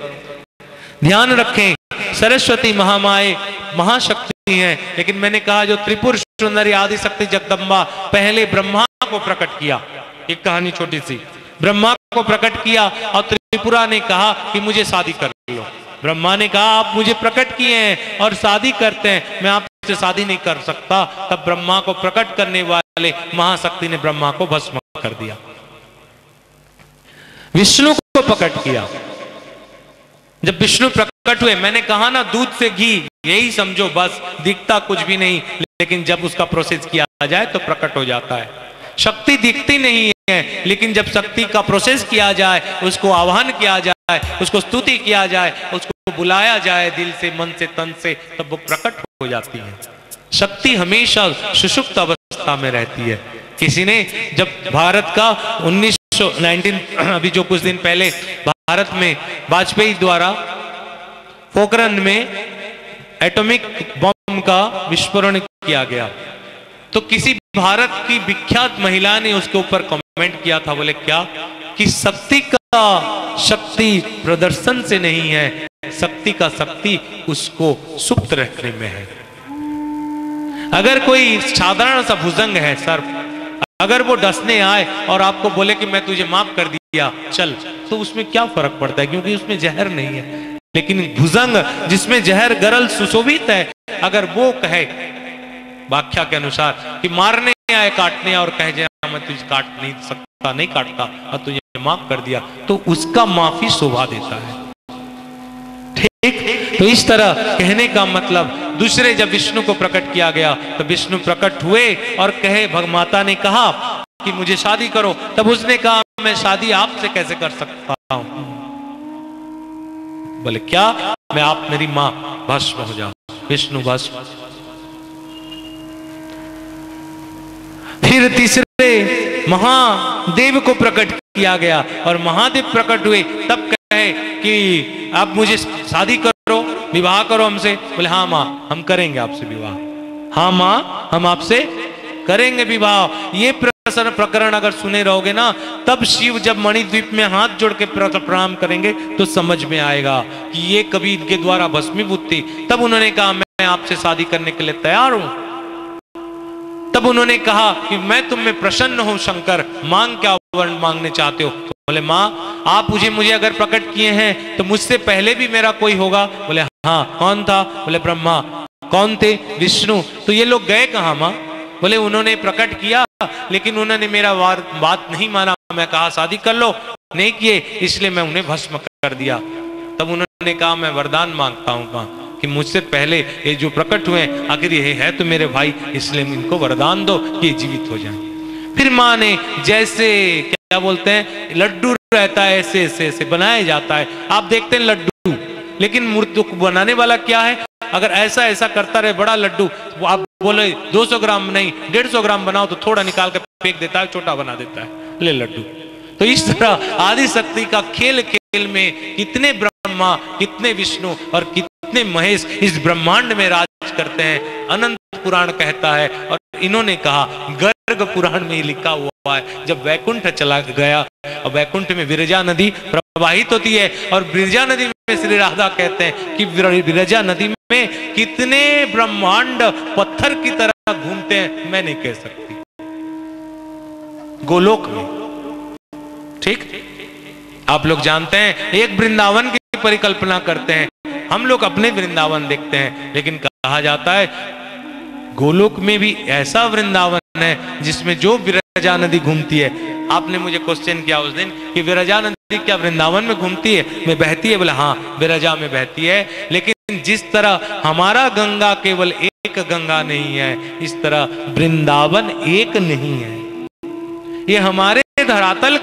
ध्यान रखें, सरस्वती महामाए महाशक्ति है, लेकिन मैंने कहा जो त्रिपुर सुंदरी आदि शक्ति जगदम्बा पहले ब्रह्मा को प्रकट किया। एक कहानी छोटी सी, ब्रह्मा को प्रकट किया और त्रिपुरा ने कहा कि मुझे शादी कर लो। ब्रह्मा ने कहा आप मुझे प्रकट किए हैं और शादी करते हैं, मैं आपसे शादी नहीं कर सकता। तब ब्रह्मा को प्रकट करने वाले महाशक्ति ने ब्रह्मा को भस्म कर दिया। विष्णु को प्रकट किया। जब विष्णु प्रकट हुए, मैंने कहा ना दूध से घी, यही समझो बस, दिखता कुछ भी नहीं, लेकिन जब उसका प्रोसेस किया जाए तो प्रकट हो जाता है। शक्ति दिखती नहीं है, लेकिन जब शक्ति का प्रोसेस किया जाए, उसको आह्वान किया जाए, उसको स्तुति किया जाए, उसको बुलाया जाए दिल से, मन से, तन से, तब वो प्रकट हो जाती है। शक्ति हमेशा सुषुप्त अवस्था में रहती है। किसी ने जब भारत का 1919 अभी जो कुछ दिन पहले भारत में वाजपेयी द्वारा पोखरण में एटॉमिक बम का विस्फोरण किया गया, तो किसी भारत की विख्यात महिला ने उसके ऊपर कमेंट किया था, बोले क्या कि शक्ति का शक्ति प्रदर्शन से नहीं है, शक्ति का शक्ति उसको सुप्त रखने में है। अगर कोई साधारण सा भुजंग है सर, अगर वो डसने आए और आपको बोले कि मैं तुझे माफ कर दिया चल, तो उसमें क्या फर्क पड़ता है, क्योंकि उसमें जहर नहीं है। लेकिन भुजंग जिसमें जहर गरल सुशोभित है, अगर वो कहे व्याख्या के अनुसार कि मारने आए, काटने और कहे जाए मैं तुझे काट नहीं सकता, नहीं काटता और तुझे माफ कर दिया, तो उसका माफी शोभा देता है। ठीक, तो इस तरह कहने का मतलब, दूसरे जब विष्णु को प्रकट किया गया तो विष्णु प्रकट हुए और कहे, भगमाता ने कहा कि मुझे शादी करो, तब उसने कहा मैं शादी आपसे कैसे कर सकता हूं? बोले क्या? मैं आप मेरी मां भस्म हो जाओ। विष्णु भस्म। फिर तीसरे महादेव को प्रकट किया गया और महादेव प्रकट हुए, तब कहे कि आप मुझे शादी करो, विवाह करो हमसे। बोले हाँ मां, हम करेंगे आपसे विवाह। हाँ मां, हम आपसे करेंगे विवाह। ये प्रकरण अगर सुने रहोगे ना, तब शिव जब मणिद्वीप में हाथ जोड़ के प्रणाम करेंगे तो समझ में आएगा कि ये कभी इनके द्वारा भस्मीभूत थी। तब उन्होंने कहा मैं आपसे शादी करने के लिए तैयार हूं। तब उन्होंने कहा कि मैं तुम में प्रसन्न हूं शंकर, मांग क्या वर्ण मांगने चाहते हो? तो बोले मां, आप मुझे अगर प्रकट किए हैं तो मुझसे पहले भी मेरा कोई होगा। बोले हाँ, कौन था? बोले ब्रह्मा। कौन थे? विष्णु। तो ये लोग गए कहां मां? बोले उन्होंने प्रकट किया, लेकिन उन्होंने मेरा बात नहीं माना। मैं कहा शादी कर लो, नहीं किए, इसलिए मैं उन्हें भस्म कर दिया। तब उन्होंने कहा मैं वरदान मांगता हूं कि मुझसे पहले ये जो प्रकट हुए, आखिर ये है तो मेरे भाई, इसलिए इनको वरदान दो कि जीवित हो जाएं। फिर माँ ने जैसे क्या बोलते हैं, लड्डू रहता है ऐसे ऐसे ऐसे बनाया जाता है। आप देखते हैं लड्डू, लेकिन मूर्ति को बनाने वाला क्या है? अगर ऐसा ऐसा करता रहे बड़ा लड्डू, आप बोले 200 ग्राम नहीं 150 ग्राम बनाओ, तो थोड़ा निकाल कर फेंक देता है, छोटा बना देता है, ले लड्डू। तो इस तरह आदि शक्ति का खेल खेल में कितने ब्रह्मा, कितने विष्णु और कितने महेश इस ब्रह्मांड में राज करते हैं। अनंत पुराण कहता है, और इन्होंने कहा, गर्ग पुराण में लिखा हुआ है, जब वैकुंठ चला गया, और वैकुंठ में विरजा नदी प्रवाहित होती है, और विरजा नदी में श्री राधा कहते हैं कि विरजा नदी में कितने ब्रह्मांड पत्थर की तरह घूमते हैं, मैं नहीं कह सकती। गोलोक में, ठीक, आप लोग जानते हैं एक वृंदावन की परिकल्पना करते हैं, हम लोग अपने वृंदावन देखते हैं, लेकिन कहा जाता है गोलोक में भी ऐसा वृंदावन है जिसमें जो विरजा नदी घूमती है। आपने मुझे क्वेश्चन किया उस दिन कि विरजा नदी क्या वृंदावन में घूमती है, में बहती है? बोला हाँ, विरजा में बहती है। लेकिन जिस तरह हमारा गंगा केवल एक गंगा नहीं है, इस तरह वृंदावन एक नहीं है। ये हमारे धरातल